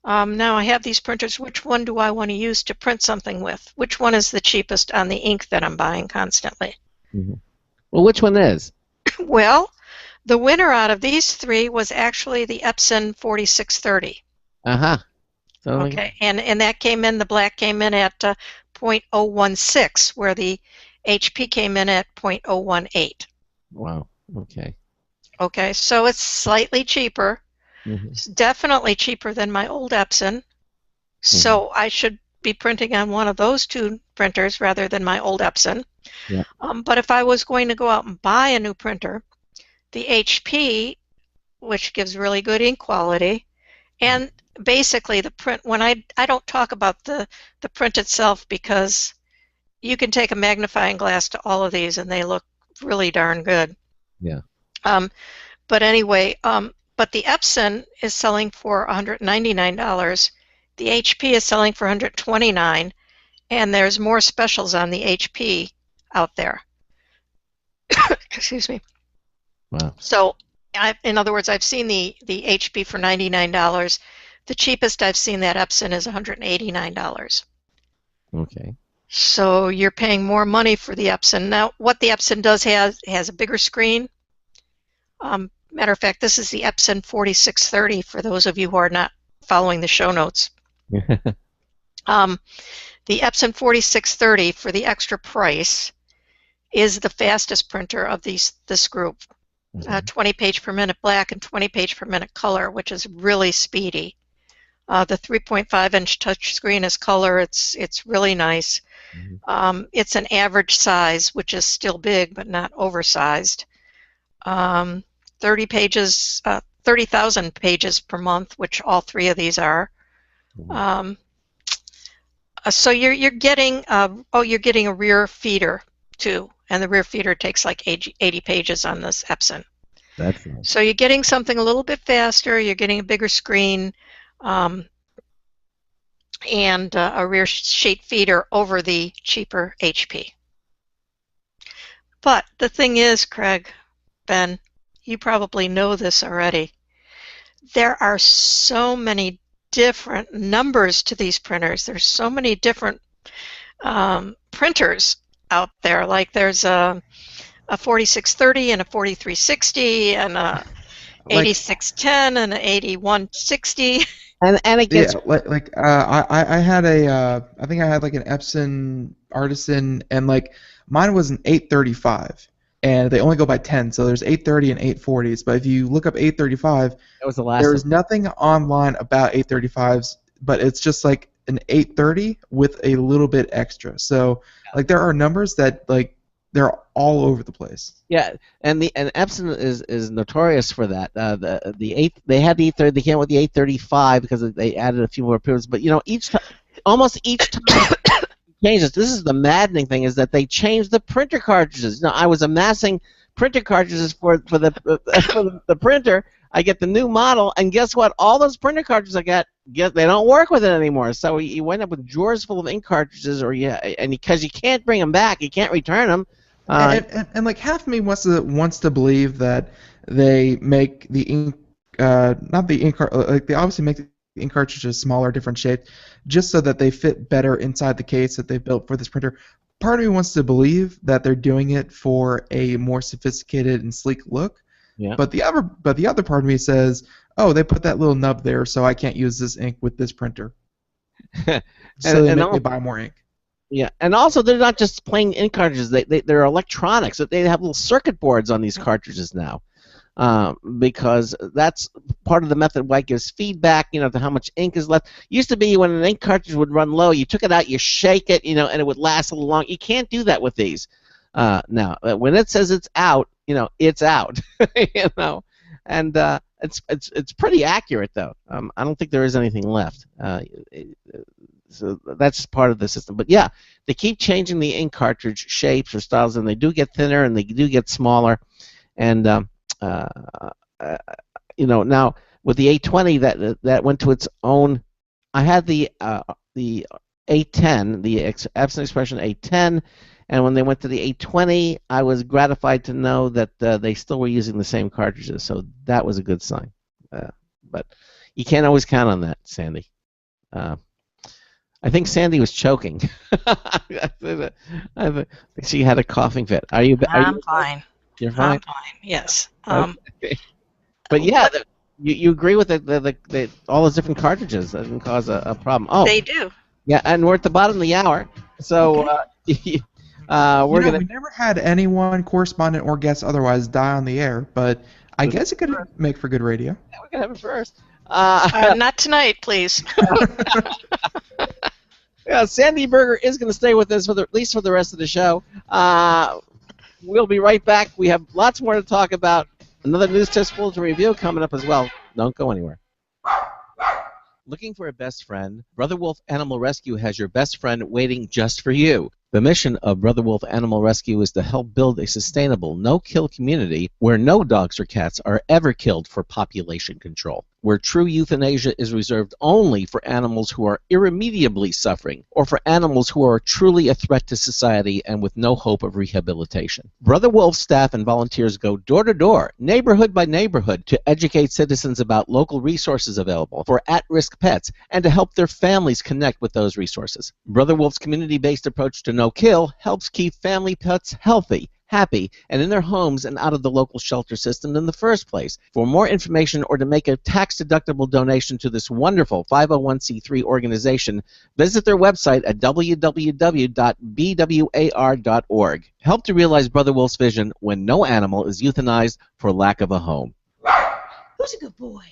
Now I have these printers. Which one do I want to use to print something with? Which one is the cheapest on the ink that I'm buying constantly?
Mhm. Well, which one is?
Well, the winner out of these three was actually the Epson 4630.
Uh-huh. So
Okay, and that came in, the black came in at .016, where the HP came in at .018.
Wow. Okay.
Okay, so it's slightly cheaper.
Mhm.
It's definitely cheaper than my old Epson. So I should be printing on one of those two printers rather than my old Epson.
Yeah.
But if I was going to go out and buy a new printer, the HP, which gives really good ink quality, and basically the print, when I don't talk about the print itself because you can take a magnifying glass to all of these and they look really darn good.
Yeah.
But anyway, but the Epson is selling for $199. The HP is selling for $129, and there's more specials on the HP out there. Excuse me.
Wow.
So, in other words, I've seen the HP for $99. The cheapest I've seen that Epson is $189.
Okay.
So you're paying more money for the Epson. Now, what the Epson does has a bigger screen. Matter of fact, this is the Epson 4630 for those of you who are not following the show notes. The Epson 4630 for the extra price is the fastest printer of this group. 20 page per minute black and 20 page per minute color, which is really speedy. The 3.5-inch touchscreen is color. It's really nice. It's an average size, which is still big but not oversized. 30,000 pages per month, which all three of these are. So you're getting you're getting a rear feeder too, and the rear feeder takes like 80 pages on this Epson.
That's nice.
So you're getting something a little bit faster. You're getting a bigger screen, and a rear sheet feeder over the cheaper HP. But the thing is, Craig, Ben, you probably know this already. There are so many different numbers to these printers. There's so many different printers out there. Like there's a 4630 and a 4360 and a 8610 and an 8160.
And it gets
I had I think I had like an Epson Artisan, and like mine was an 835, and they only go by 10, so there's 830 and 840s. But if you look up 835,
that was the last.
There's nothing online about 835s, but it's just like an 830 with a little bit extra. So like there are numbers that like they're all over the place.
Yeah, and Epson is notorious for that. They had the 830, they came out with the 835 because they added a few more pins. But almost each time changes. This is the maddening thing, is that they changed the printer cartridges. I was amassing printer cartridges for the printer. I get the new model, and guess what? All those printer cartridges I got, they don't work with it anymore. So you wind up with drawers full of ink cartridges, and because you can't bring them back, you can't return them.
And like half of me wants to believe that they make the ink, not the ink, like they obviously make the ink cartridges smaller, different shaped, just so that they fit better inside the case that they've built for this printer. Part of me wants to believe that they're doing it for a more sophisticated and sleek look.
Yeah.
But the other part of me says, oh, they put that little nub there, so I can't use this ink with this printer. So they make me buy more ink.
Yeah, and also they're not just plain ink cartridges. They're electronics. They have little circuit boards on these cartridges now, because that's part of the method why it gives feedback, to how much ink is left. Used to be when an ink cartridge would run low, you took it out, you shake it, and it would last a little long. You can't do that with these. Now, when it says it's out, it's out. And it's pretty accurate though. I don't think there is anything left. So that's part of the system. But yeah, they keep changing the ink cartridge shapes or styles, and they do get thinner and they do get smaller. And now with the 820, that went to its own. I had the 810, the Epson Expression 810. And when they went to the 820, I was gratified to know that they still were using the same cartridges, so that was a good sign. But you can't always count on that, Sandy. I think Sandy was choking. I think she had a coughing fit.
I'm fine.
You're fine?
I'm fine, yes.
Okay. But yeah, you agree with all those different cartridges that can cause a problem. Oh,
they do.
Yeah, and we're at the bottom of the hour, so...
We never had anyone, correspondent or guest otherwise, die on the air, but I guess it could make for good radio.
Yeah, we can have it first.
Not tonight, please.
Yeah, Sandy Berger is going to stay with us at least for the rest of the show. We'll be right back. We have lots more to talk about. Another news test bulletin review coming up as well. Don't go anywhere. Looking for a best friend? Brother Wolf Animal Rescue has your best friend waiting just for you. The mission of Brother Wolf Animal Rescue is to help build a sustainable, no-kill community where no dogs or cats are ever killed for population control, where true euthanasia is reserved only for animals who are irremediably suffering, or for animals who are truly a threat to society and with no hope of rehabilitation. Brother Wolf staff and volunteers go door to door, neighborhood by neighborhood, to educate citizens about local resources available for at-risk pets and to help their families connect with those resources. Brother Wolf's community-based approach to no-kill helps keep family pets healthy, happy, and in their homes and out of the local shelter system in the first place. For more information or to make a tax-deductible donation to this wonderful 501c3 organization, visit their website at www.bwar.org. Help to realize Brother Wolf's vision when no animal is euthanized for lack of a home.
Who's a good boy?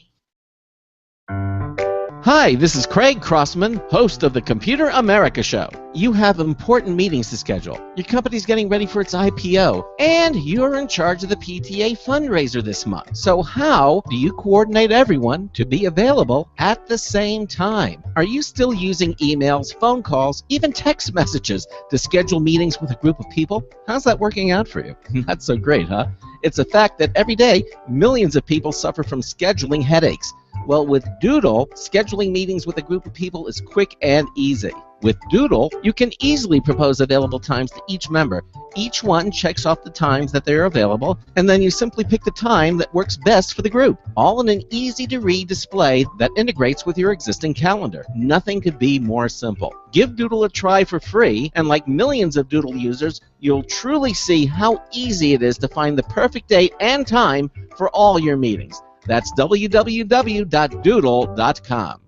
Hi, this is Craig Crossman, host of the Computer America Show. You have important meetings to schedule. Your company's getting ready for its IPO, and you're in charge of the PTA fundraiser this month. So how do you coordinate everyone to be available at the same time? Are you still using emails, phone calls, even text messages to schedule meetings with a group of people? How's that working out for you? Not so great, huh? It's a fact that every day, millions of people suffer from scheduling headaches. Well, with Doodle, scheduling meetings with a group of people is quick and easy. With Doodle, you can easily propose available times to each member. Each one checks off the times that they are available, and then you simply pick the time that works best for the group, all in an easy-to-read display that integrates with your existing calendar. Nothing could be more simple. Give Doodle a try for free, and like millions of Doodle users, you'll truly see how easy it is to find the perfect date and time for all your meetings. That's www.doodle.com.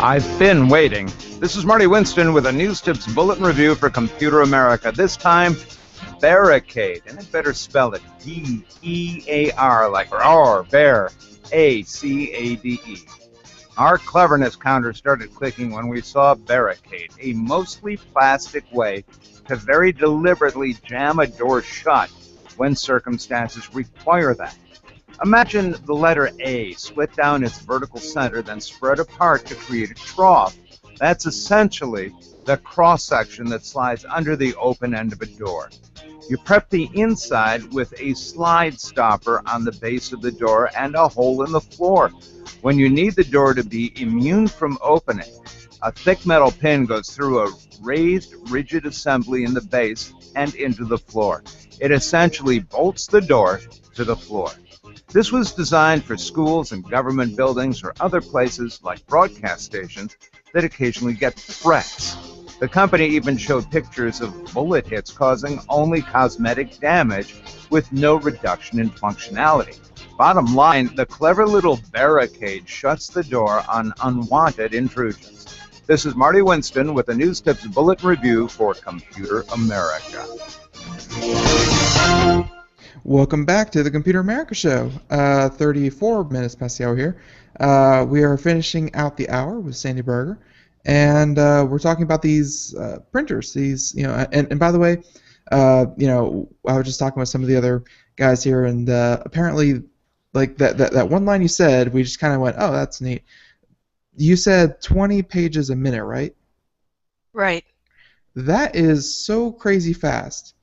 I've been waiting. This is Marty Winston with a News Tips Bulletin Review for Computer America. This time, Barricade. And I better spell it B-E-A-R, like roar, bear, A-C-A-D-E. Our cleverness counter started clicking when we saw a barricade, a mostly plastic way to very deliberately jam a door shut when circumstances require that. Imagine the letter A split down its vertical center, then spread apart to create a trough. That's essentially the cross-section that slides under the open end of a door. You prep the inside with a slide stopper on the base of the door and a hole in the floor. When you need the door to be immune from opening, a thick metal pin goes through a raised, rigid assembly in the base and into the floor. It essentially bolts the door to the floor. This was designed for schools and government buildings or other places like broadcast stations that occasionally get threats. The company even showed pictures of bullet hits causing only cosmetic damage with no reduction in functionality. Bottom line, the clever little barricade shuts the door on unwanted intrusions. This is Marty Winston with the News Tips Bulletin Review for Computer America.
Welcome back to the Computer America Show. 34 minutes past the hour here. We are finishing out the hour with Sandy Berger, and we're talking about these printers. These, and by the way, I was just talking with some of the other guys here, and apparently, like that one line you said, we just kind of went, "Oh, that's neat." You said 20 pages a minute, right?
Right.
That is so crazy fast.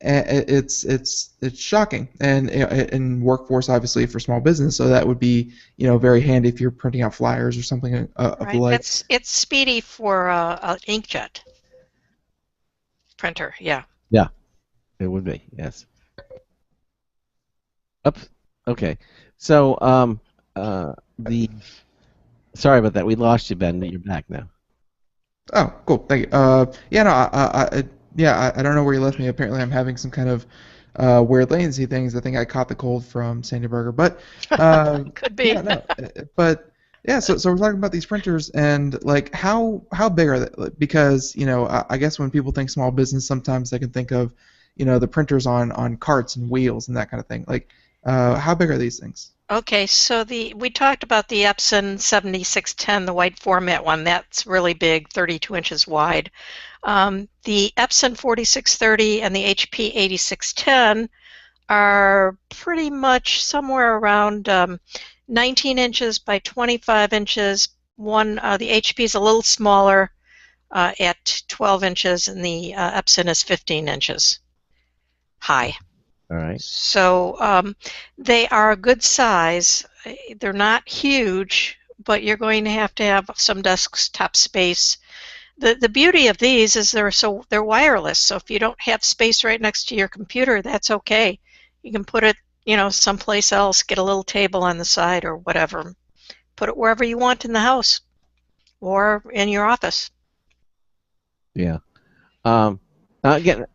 It's shocking, and in workforce, obviously, for small business, so that would be very handy if you're printing out flyers or something of the
Right.
like.
It's speedy for an inkjet printer. Yeah.
Yeah, it would be. Yes. Oops. Okay. So sorry about that. We lost you, Ben. You're back now.
Oh, cool. Thank you. I don't know where you left me. Apparently, I'm having some kind of weird latency things. I think I caught the cold from Sandy Berger, but
Could be.
yeah, no, but yeah. So we're talking about these printers and like how big are they? Because I guess when people think small business, sometimes they can think of the printers on carts and wheels and that kind of thing. Like how big are these things?
Okay, so we talked about the Epson 7610, the white format one. That's really big, 32 inches wide. The Epson 4630 and the HP 8610 are pretty much somewhere around 19 inches by 25 inches. The HP is a little smaller at 12 inches, and the Epson is 15 inches high.
All right.
So they are a good size. They're not huge, but you're going to have some desktop space. The beauty of these is they're wireless. So if you don't have space right next to your computer, that's okay. You can put it, someplace else. Get a little table on the side or whatever. Put it wherever you want in the house or in your office.
Yeah. Now again,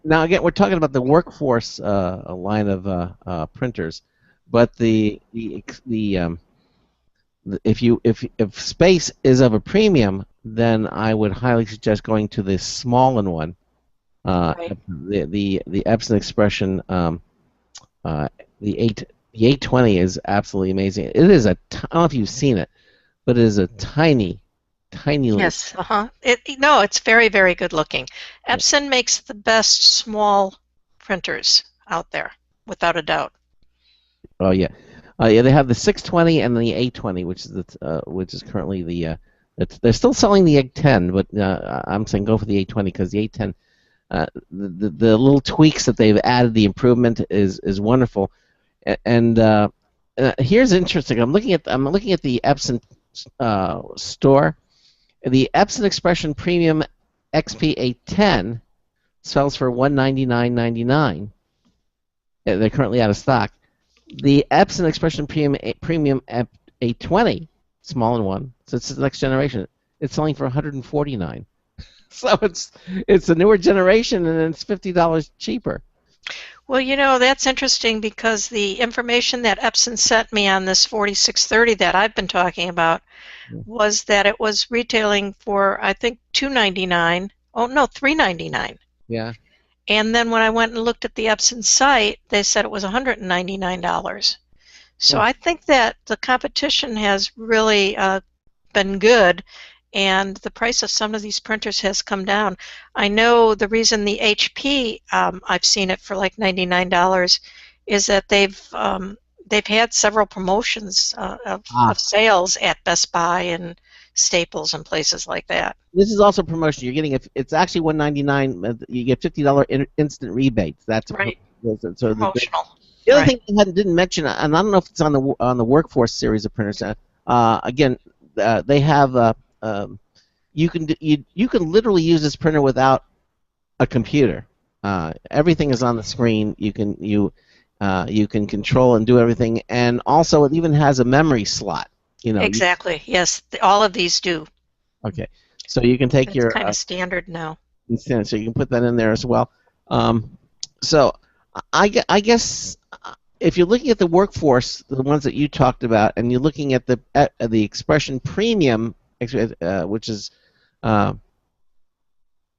we're talking about the workforce line of printers, but if space is of a premium, then I would highly suggest going to the smaller one,
Right.
the Epson Expression, the 820 is absolutely amazing. It is I don't know if you've seen it, but it is a tiny little.
Yes. No, it's very, very good looking. Epson makes the best small printers out there, without a doubt.
Oh yeah, they have the 620 and the 820, which is currently the. They're still selling the 810, but I'm saying go for the 820 because the 810, the little tweaks that they've added, the improvement is wonderful. And here's interesting. I'm looking at the Epson store. The Epson Expression Premium XP 810 sells for $199.99. They're currently out of stock. The Epson Expression Premium 820, small in one, so it's the next generation. It's selling for $149. So it's a newer generation and it's $50 cheaper.
Well, that's interesting because the information that Epson sent me on this 4630 that I've been talking about was that it was retailing for, I think, $299. Oh, no, $399.
Yeah.
And then when I went and looked at the Epson site, they said it was $199. So I think that the competition has really been good, and the price of some of these printers has come down. I know the reason the HP, I've seen it for like $99, is that they've had several promotions of sales at Best Buy and Staples and places like that.
This is also promotion. You're getting it's actually $199. You get $50 instant rebates. That's
right.
So
promotional.
The other thing I didn't mention, and I don't know if it's on the Workforce series of printers. Again, they have you can literally use this printer without a computer. Everything is on the screen. You can control and do everything, and also it even has a memory slot.
Exactly. Yes, all of these do.
Okay, so you can take
it's
your
kind of standard now.
So you can put that in there as well. So I guess if you're looking at the Workforce, the ones that you talked about, and you're looking at the Expression Premium, which is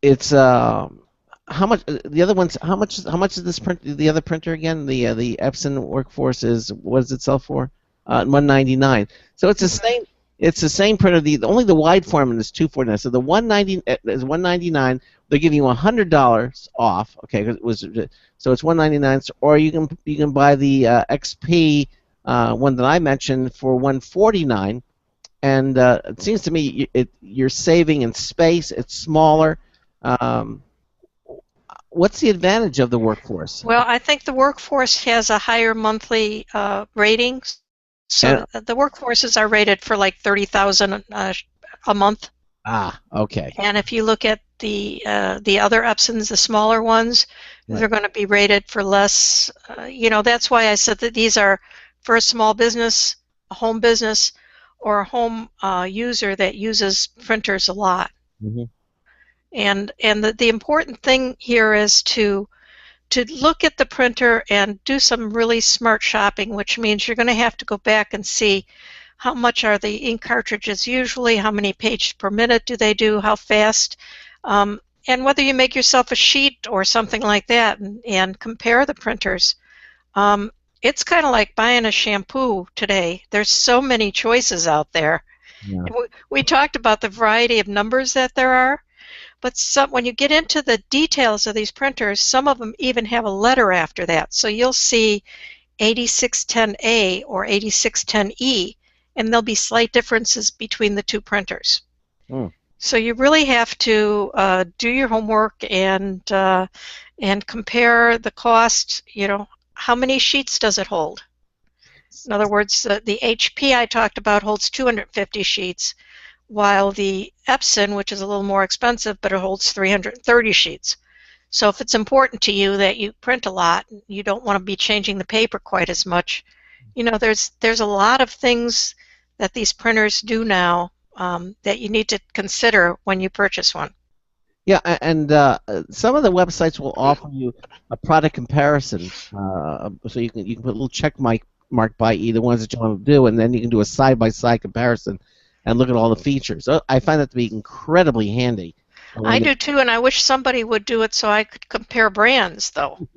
it's how much the other ones? How much is this print? The other printer again? The Epson Workforce is, what does it sell for? $199. So it's the same. It's the same printer. Only the wide format is $249. So the $190 is $199. They give you $100 off. Okay, so it's $199. Or you can buy the XP one that I mentioned for $149. And it seems to me you're saving in space. It's smaller. What's the advantage of the Workforce?
Well, I think the Workforce has a higher monthly rating. So the Workforces are rated for like $30,000 a month.
Okay.
And if you look at the other Epsons, the smaller ones, they're going to be rated for less. That's why I said that these are for a small business, a home business, or a home user that uses printers a lot.
Mm-hmm.
And the important thing here is to look at the printer and do some really smart shopping, which means you're going to have to go back and see how much are the ink cartridges usually, how many pages per minute do they do, how fast, and whether you make yourself a sheet or something like that and compare the printers. It's kind of like buying a shampoo today. There's so many choices out there.
Yeah.
We talked about the variety of numbers that there are. But when you get into the details of these printers, some of them even have a letter after that. So you'll see 8610A or 8610E, and there'll be slight differences between the two printers.
Mm.
So you really have to do your homework and compare the cost. How many sheets does it hold? In other words, the HP I talked about holds 250 sheets, while the Epson, which is a little more expensive, but it holds 330 sheets. So if it's important to you that you print a lot, you don't want to be changing the paper quite as much. There's a lot of things that these printers do now that you need to consider when you purchase one.
Yeah, and some of the websites will offer you a product comparison, so you can put a little check mark by either ones that you want to do, and then you can do a side-by-side comparison and look at all the features. So I find that to be incredibly handy.
I do too, and I wish somebody would do it so I could compare brands, though.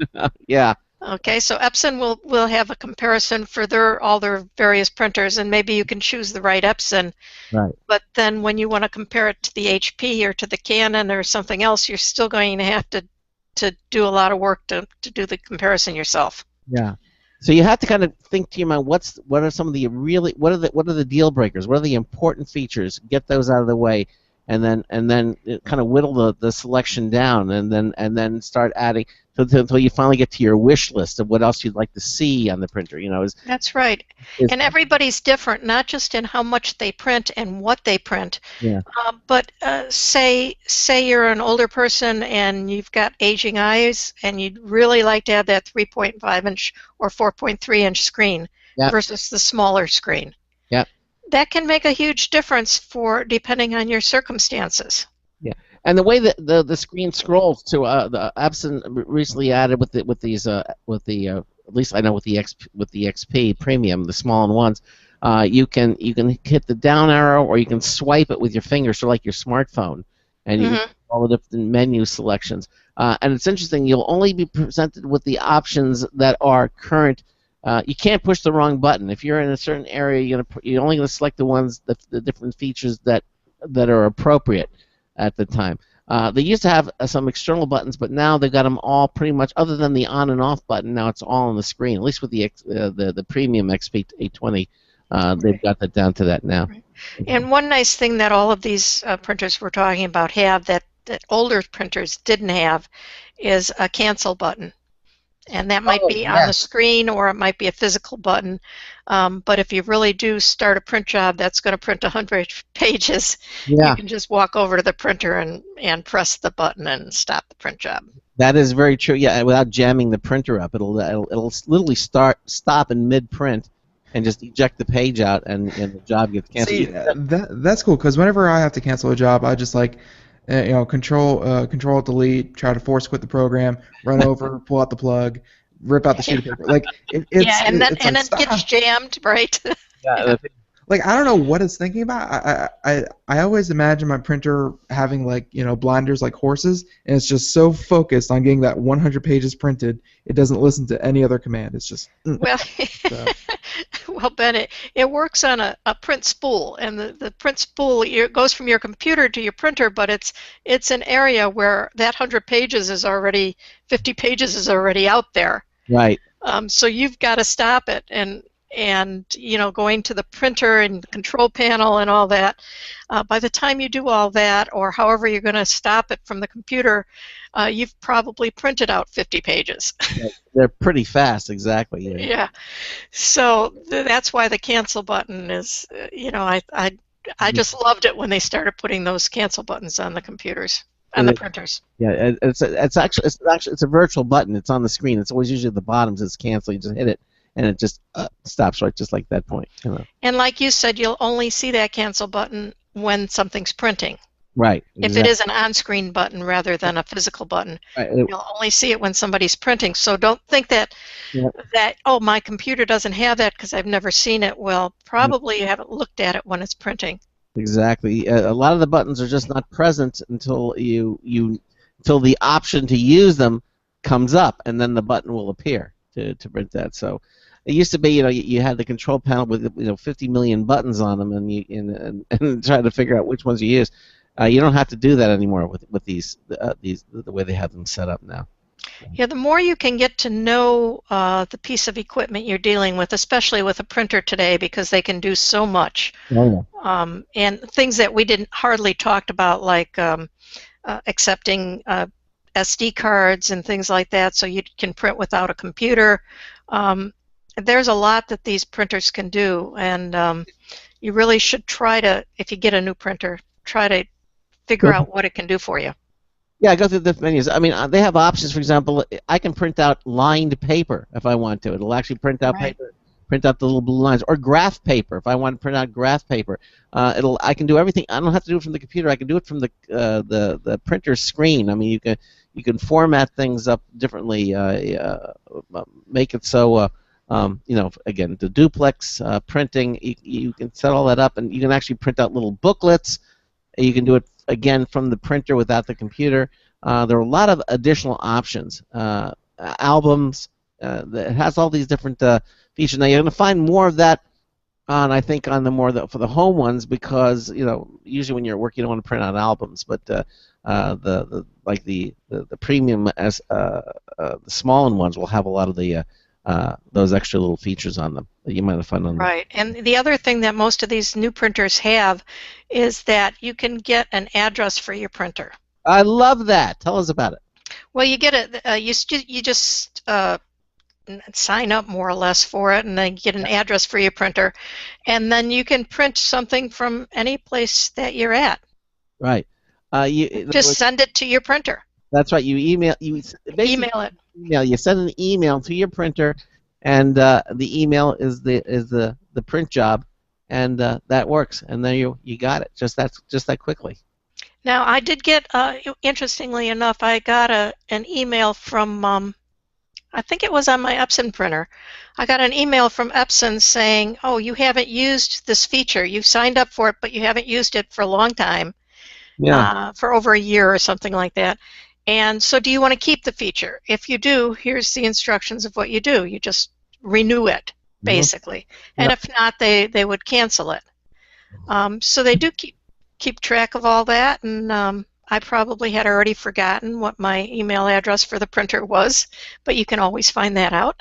Yeah.
Okay, so Epson will have a comparison for all their various printers, and maybe you can choose the right Epson.
Right.
But then when you want to compare it to the HP or to the Canon or something else, you're still going to have to do a lot of work to do the comparison yourself.
Yeah. So you have to kind of think to your mind, what are some of the what are the deal breakers? What are the important features? Get those out of the way, and then kind of whittle the selection down, and then start adding until you finally get to your wish list of what else you'd like to see on the printer.
That's right. And everybody's different, not just in how much they print and what they print.
Yeah.
But say you're an older person and you've got aging eyes, and you'd really like to have that 3.5-inch or 4.3-inch screen versus the smaller screen.
Yeah.
That can make a huge difference depending on your circumstances.
Yeah. And the way that the screen scrolls to the Epson recently added with at least I know with the XP Premium, the smaller ones, you can hit the down arrow or you can swipe it with your finger, so like your smartphone, and you can all the different menu selections. And it's interesting, you'll only be presented with the options that are current You can't push the wrong button. If you're in a certain area, you're only going to select the ones, the different features that are appropriate at the time. They used to have some external buttons, but now they've got them all pretty much, other than the on and off button. Now it's all on the screen. At least with the premium XP 820, they've got that down to that now.
Right. And one nice thing that all of these printers we're talking about have that older printers didn't have is a cancel button. And that might be on the screen, or it might be a physical button. But if you really do start a print job that's going to print 100 pages, you can just walk over to the printer and press the button and stop the print job.
That is very true. Yeah, without jamming the printer up, it'll literally stop in mid-print and just eject the page out, and the job gets canceled.
See, that's cool, because whenever I have to cancel a job, I just control delete, try to force quit the program, run over, pull out the plug, rip out the sheet of paper. Like then
it gets jammed, right?
Yeah.
Like, I don't know what it's thinking about. I always imagine my printer having blinders like horses, and it's just so focused on getting that 100 pages printed, it doesn't listen to any other command. It's just
well, well, Ben, it works on a print spool, and the print spool goes from your computer to your printer, but it's an area where that 100 pages is already 50 pages is already out there.
Right.
So you've got to stop it, and going to the printer and the control panel and all that. By the time you do all that, or however you're going to stop it from the computer, you've probably printed out 50 pages.
They're pretty fast, exactly.
Yeah. So that's why the cancel button is, I just loved it when they started putting those cancel buttons on the computers, on the printers.
Yeah, it's actually a virtual button. It's on the screen. It's always usually at the bottom. Says cancel. You just hit it, and it just stops right just like that point.
And like you said, you'll only see that cancel button when something's printing.
Right.
If it is an on-screen button rather than a physical button, you'll only see it when somebody's printing. So don't think that my computer doesn't have that because I've never seen it. Well, probably you haven't looked at it when it's printing.
Exactly. A lot of the buttons are just not present until until the option to use them comes up, and then the button will appear to print that. So it used to be, you had the control panel with 50 million buttons on them, and try to figure out which ones you use. You don't have to do that anymore with these the way they have them set up now.
Yeah, the more you can get to know the piece of equipment you're dealing with, especially with a printer today, because they can do so much.
Oh, yeah.
And things that we didn't hardly talked about, like accepting SD cards and things like that, so you can print without a computer. There's a lot that these printers can do, and you really should try to, if you get a new printer, try to figure out what it can do for you.
Yeah, go through the menus. I mean, they have options. For example, I can print out lined paper if I want to. It'll actually print out paper, print out the little blue lines, or graph paper if I want to print out graph paper. I can do everything. I don't have to do it from the computer. I can do it from the printer screen. I mean, you can format things up differently, make it so. Again, the duplex printing, you can set all that up, and you can actually print out little booklets. You can do it again from the printer without the computer. There are a lot of additional options. Albums, it has all these different features. Now you're going to find more of that I think on for the home ones, because usually when you're working you don't want to print out albums, but the premium the smaller ones will have a lot of those extra little features on them that you might have found on them.
Right, and the other thing that most of these new printers have is that you can get an address for your printer.
I love that. Tell us about it.
Well, you get it. You just sign up more or less for it, and then get an address for your printer, and then you can print something from any place that you're at.
Right.
Just send it to your printer.
That's right. You email it. You send an email to your printer, and the email is the print job, and that works. And then you got it just that quickly.
Now I did get, interestingly enough, I got an email from I think it was on my Epson printer. I got an email from Epson saying, "Oh, you haven't used this feature. You've signed up for it, but you haven't used it for a long time, for over a year or something like that. And so do you want to keep the feature? If you do, here's the instructions of what you do. You just renew it, basically. And if not, they would cancel it. So they do keep track of all that, and I probably had already forgotten what my email address for the printer was, but you can always find that out.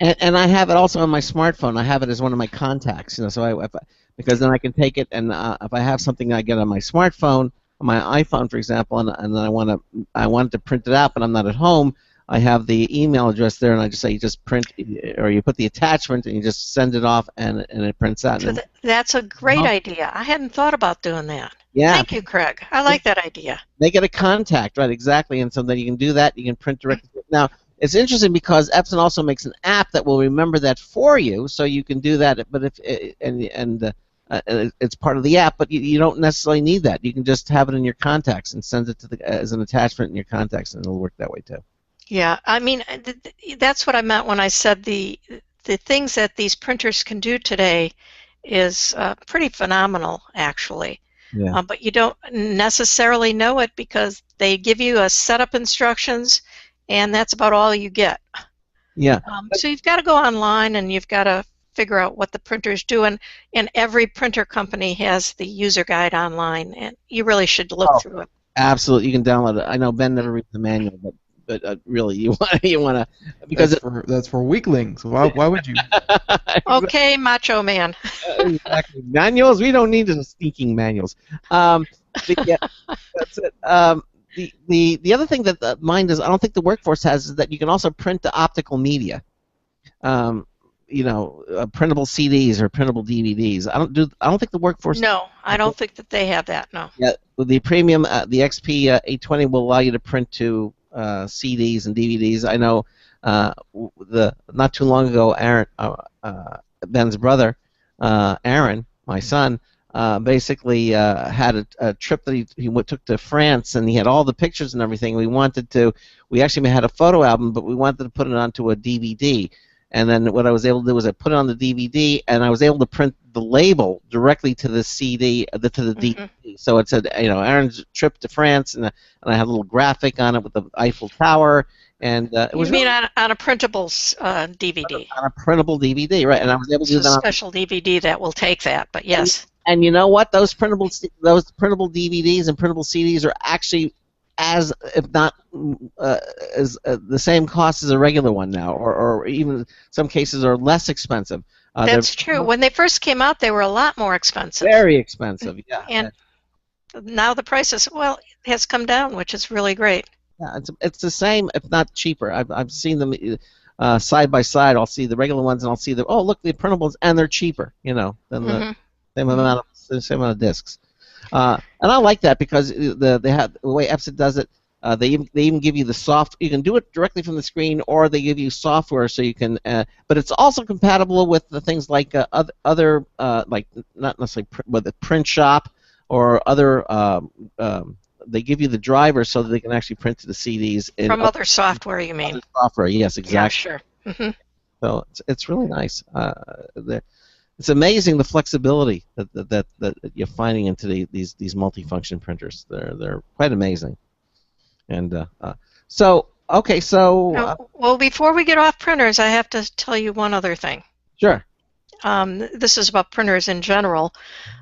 And I have it also on my smartphone. I have it as one of my contacts, so because then I can take it, and if I have something I get on my smartphone, on my iPhone, for example, and then I want to print it out, but I'm not at home, I have the email address there, and I just say you just print, or you put the attachment, and you just send it off, and it prints out.
So that's a great idea. I hadn't thought about doing that.
Yeah.
Thank you, Craig. I like that idea.
Make it a contact, right? Exactly, and so then you can do that. You can print directly. Now, it's interesting because Epson also makes an app that will remember that for you, so you can do that. But it's part of the app, but you don't necessarily need that. You can just have it in your contacts and send it as an attachment in your contacts, and it'll work that way too.
Yeah, I mean, that's what I meant when I said the things that these printers can do today is pretty phenomenal, actually.
Yeah.
But you don't necessarily know it because they give you a setup instructions, and that's about all you get.
Yeah.
So you've got to go online, and you've got to figure out what the printers do, and every printer company has the user guide online, and you really should look through it.
Absolutely, you can download it. I know Ben never reads the manual, but really, you want to because
that's for weaklings. Why would you?
Okay, macho man.
Exactly. Manuals, we don't need the sneaking manuals. Yeah, that's it. The other thing that mine does, I don't think the Workforce has, is that you can also print the optical media. Printable CDs or printable DVDs. I don't think the Workforce.
No, I don't think that they have that. No.
Yeah, the premium, the XP 820 will allow you to print to CDs and DVDs. I know not too long ago, Aaron, Ben's brother, Aaron, my son, basically had a trip that he took to France, and he had all the pictures and everything. We actually had a photo album, but we wanted to put it onto a DVD. And then what I was able to do was I put it on the DVD, and I was able to print the label directly to the CD, to the DVD. So it said, Aaron's trip to France, and I had a little graphic on it with the Eiffel Tower, and it was.
You mean on a printable DVD?
On a printable DVD, right? And I was able to do that.
A special DVD that will take that, but yes.
And you know what? Those printable DVDs and printable CDs are actually as, if not as the same cost as a regular one now, or even some cases are less expensive.
That's true. When they first came out, they were a lot more expensive.
Very expensive, yeah.
And now the price has come down, which is really great.
Yeah, it's the same, if not cheaper. I've seen them side by side. I'll see the regular ones, and I'll see the the printables, and they're cheaper, than the same amount of discs. And I like that because the way Epson does it, they even give you the soft. You can do it directly from the screen, or they give you software so you can. But it's also compatible with the things like other like not necessarily with the print shop or other. They give you the driver so that they can actually print to the CDs.
From other software, you mean?
Software, yes, exactly.
Yeah, sure.
So it's really nice. It's amazing the flexibility that you're finding into these multifunction printers. They're quite amazing. And
well, before we get off printers, I have to tell you one other thing.
Sure.
This is about printers in general,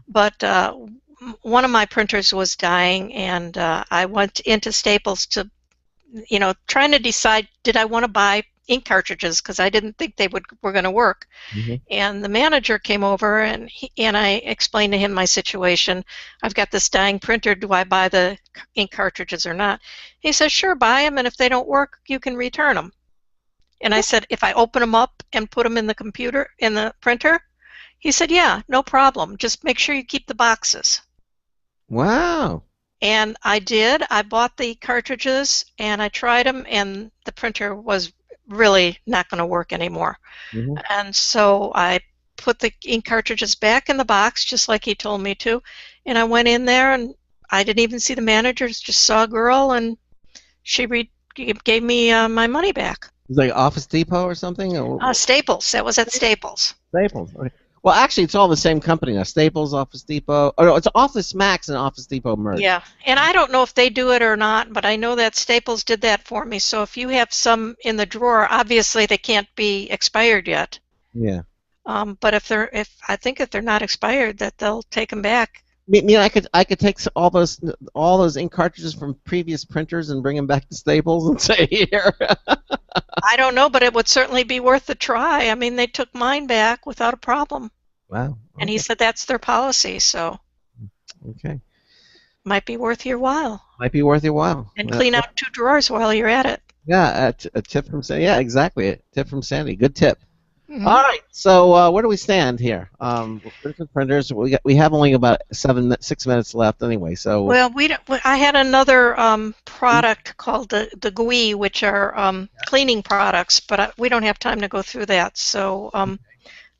but one of my printers was dying, and I went into Staples to, trying to decide, did I want to buy ink cartridges, because I didn't think they were going to work. And the manager came over, and I explained to him my situation. I've got this dying printer. Do I buy the ink cartridges or not? He said, sure, buy them, and if they don't work, you can return them. And I said, if I open them up and put them in the printer? He said, yeah, no problem. Just make sure you keep the boxes.
Wow.
And I did. I bought the cartridges, and I tried them, and the printer was really not going to work anymore. And so I put the ink cartridges back in the box, just like he told me to, and I went in there, and I didn't even see the managers, just saw a girl, and she gave me my money back.
It was like Office Depot or something?
Staples. That was at Staples.
Staples. Okay. Well, actually, it's all the same company now. Staples, Office Depot. Oh no, it's Office Max and Office Depot merged.
Yeah, and I don't know if they do it or not, but I know that Staples did that for me. So if you have some in the drawer, obviously they can't be expired yet.
Yeah.
But I think if they're not expired, that they'll take them back.
I could take all those ink cartridges from previous printers and bring them back to Staples and say here.
I don't know, but it would certainly be worth a try. I mean, they took mine back without a problem.
Wow. Okay.
And he said that's their policy, so
Okay.
might be worth your while.
Might be worth your while.
And clean out 2 drawers while you're at it.
Yeah, a tip from Sandy. Yeah, exactly. A tip from Sandy. Good tip.
Mm-hmm.
All right. So where do we stand here? Printers. We have only about 6 minutes left anyway. So.
Well, I had another product called the GUI, which are cleaning products, but we don't have time to go through that. So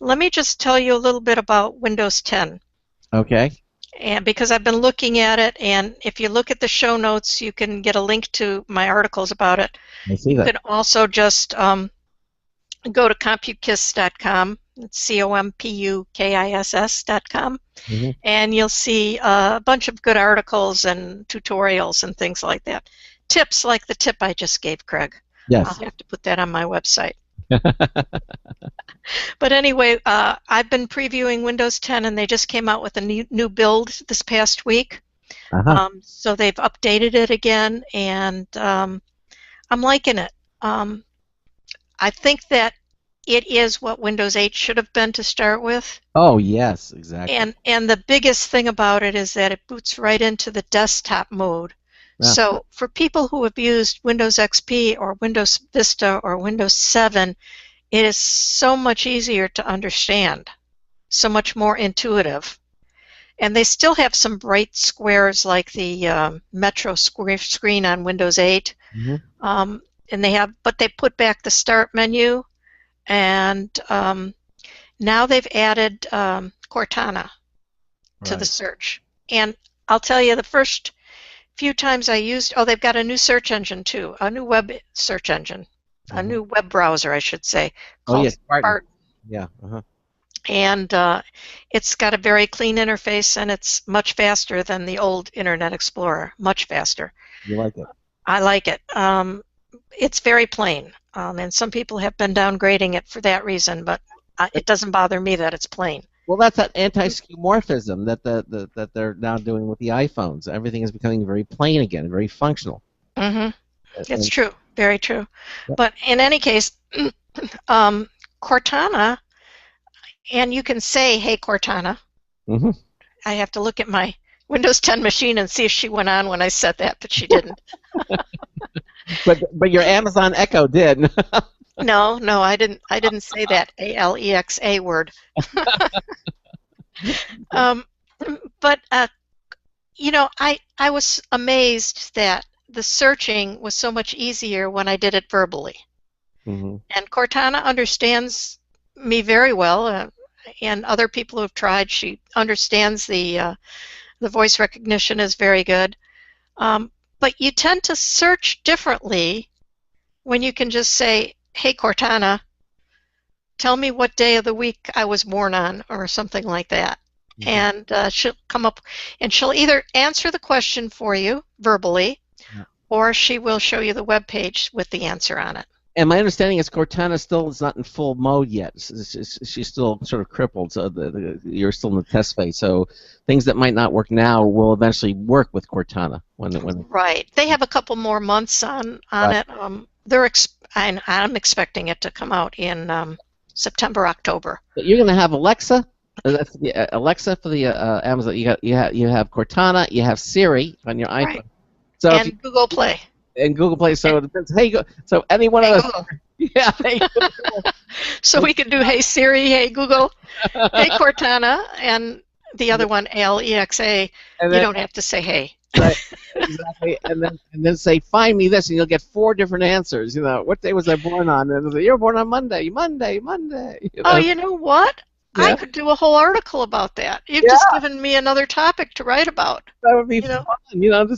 let me just tell you a little bit about Windows 10.
Okay.
And because I've been looking at it, and if you look at the show notes, you can get a link to my articles about it.
I see that.
You can also just go to CompuKiss.com. It's COMPUKISS.com, and you'll see a bunch of good articles and tutorials and things like that. Tips like the tip I just gave, Craig.
Yes.
I'll have to put that on my website. But anyway, I've been previewing Windows 10, and they just came out with a new build this past week. So they've updated it again, and I'm liking it. I think that it is what Windows 8 should have been to start with.
Oh, yes, exactly.
And the biggest thing about it is that it boots right into the desktop mode.
Yeah.
So for people who have used Windows XP or Windows Vista or Windows 7, it is so much easier to understand, so much more intuitive. And they still have some bright squares like the Metro screen on Windows 8. But they put back the Start menu, and now they've added Cortana to the search. And I'll tell you, the first few times I used, they've got a new search engine too, a new web search engine, a new web browser, I should say, called Spartan.
Yeah.
And it's got a very clean interface, and it's much faster than the old Internet Explorer, much faster.
You like it?
I like it. It's very plain, and some people have been downgrading it for that reason, but it doesn't bother me that it's plain.
Well, that's that anti-skeuomorphism that they're now doing with the iPhones. Everything is becoming very plain again, very functional.
It's true, very true. Yep. But in any case, Cortana, and you can say, "Hey, Cortana." I have to look at my Windows 10 machine and see if she went on when I said that, but she didn't.
But your Amazon Echo did.
No, I didn't say that Alexa word. But I was amazed that the searching was so much easier when I did it verbally. And Cortana understands me very well, and other people who have tried, she understands the voice recognition is very good. But you tend to search differently when you can just say, "Hey, Cortana, tell me what day of the week I was born on," or something like that. And she'll come up, and she'll either answer the question for you verbally, or she will show you the web page with the answer on it.
And my understanding is Cortana still is not in full mode yet. She's still sort of crippled, so you're still in the test phase. So things that might not work now will eventually work with Cortana.
Right. They have a couple more months on it. I'm expecting it to come out in September, October.
But you're going to have Alexa. That's Alexa for the Amazon. You have Cortana. You have Siri on your iPhone.
Right.
So
and Google Play.
And Google Play, so it depends. So any one of those. Yeah. Hey,
so we can do Hey Siri, Hey Google, Hey Cortana, and the other one Alexa. You don't have to say Hey.
Right, exactly. And then say find me this, and you'll get 4 different answers. What day was I born on? And it'll say, you're born on Monday.
Oh, you know what? Yeah. I could do a whole article about that. You've just given me another topic to wrte about.
That would be fun. You have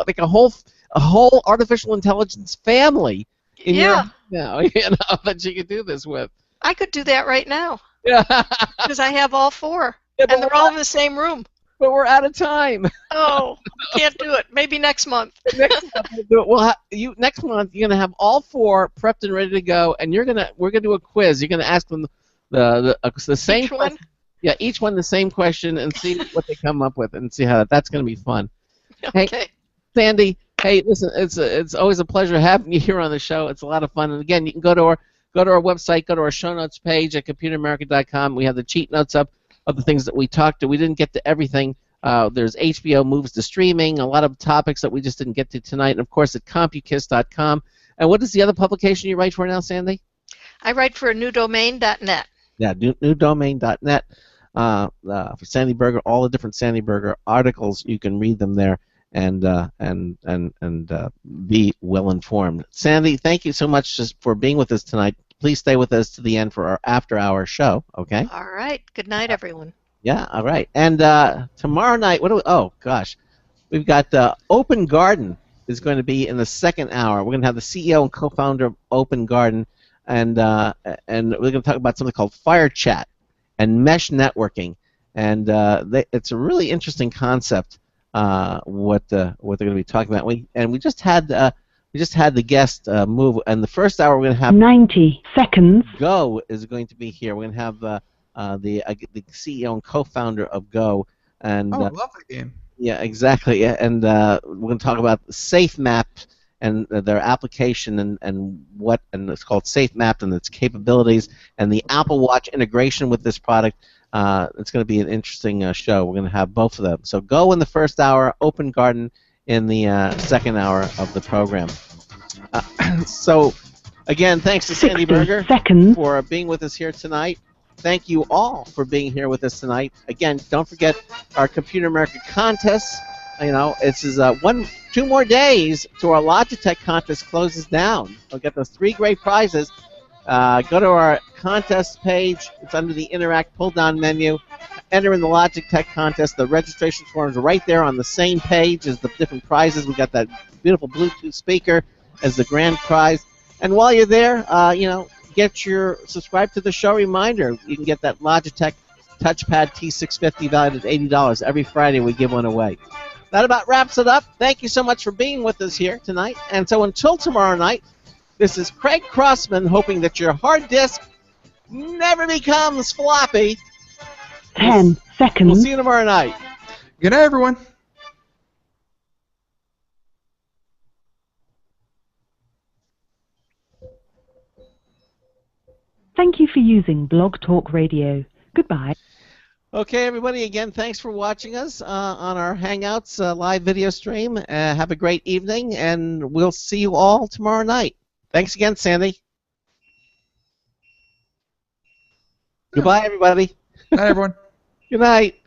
like a whole artificial intelligence family in your now, that you could do this with.
I could do that right now.
Yeah.
Because I have all four,
Yeah,
and they're all in the same room.
But we're out of time.
Oh, can't do it. Maybe next month.
Next month we'll do it. Next month you're gonna have all four prepped and ready to go, and we're gonna do a quiz. You're gonna ask them the same
Each one?
question. Yeah, each one the same question, and see what they come up with, and see how that's gonna be fun.
Okay.
Hey, Sandy. Hey, listen, it's always a pleasure having you here on the show. It's a lot of fun, and again, you can go to our website, go to our show notes page at computeramerica.com. We have the cheat notes up of the things that we talked to. We didn't get to everything. There's HBO moves to streaming, a lot of topics that we just didn't get to tonight, and of course at CompuKiss.com. And what is the other publication you write for now, Sandy?
I write for newdomain.net.
Yeah, newdomain.net. For Sandy Berger, all the different Sandy Berger articles, you can read them there and be well informed. Sandy, thank you so much just for being with us tonight. Please stay with us to the end for our after-hour show, okay?
All right. Good night, everyone.
Yeah, all right. And tomorrow night, oh, gosh. We've got Open Garden is going to be in the second hour. We're going to have the CEO and co-founder of Open Garden, and we're going to talk about something called Fire Chat and mesh networking. And it's a really interesting concept, what they're going to be talking about. We just had the guest move, and the first hour we're going to have
90 seconds.
Go is going to be here. We're going to have the CEO and co-founder of Go, and
I love that game.
yeah, exactly. Yeah, and we're going to talk about SafeMap and their application and it's called SafeMap and its capabilities and the Apple Watch integration with this product. It's going to be an interesting show. We're going to have both of them. So Go in the first hour, Open Garden in the second hour of the program. So again, thanks to Sandy Berger for being with us here tonight. Thank you all for being here with us tonight. Again, don't forget our Computer America contest. You know, it's 2 more days to our Logitech contest closes down. We'll get those 3 great prizes. Go to our contest page. It's under the Interact pull-down menu. Enter in the Logitech contest. The registration forms are right there on the same page as the different prizes. We got that beautiful Bluetooth speaker as the grand prize. And while you're there, subscribe to the show reminder. You can get that Logitech touchpad T650 valued at $80. Every Friday we give one away. That about wraps it up. Thank you so much for being with us here tonight. And so until tomorrow night, this is Craig Crossman hoping that your hard disk never becomes floppy.
10 seconds.
We'll see you tomorrow night.
Good night, everyone.
Thank you for using Blog Talk Radio. Goodbye.
Okay, everybody, again, thanks for watching us on our Hangouts live video stream. Have a great evening, and we'll see you all tomorrow night. Thanks again, Sandy. Goodbye, everybody.
Good night, everyone.
Good night.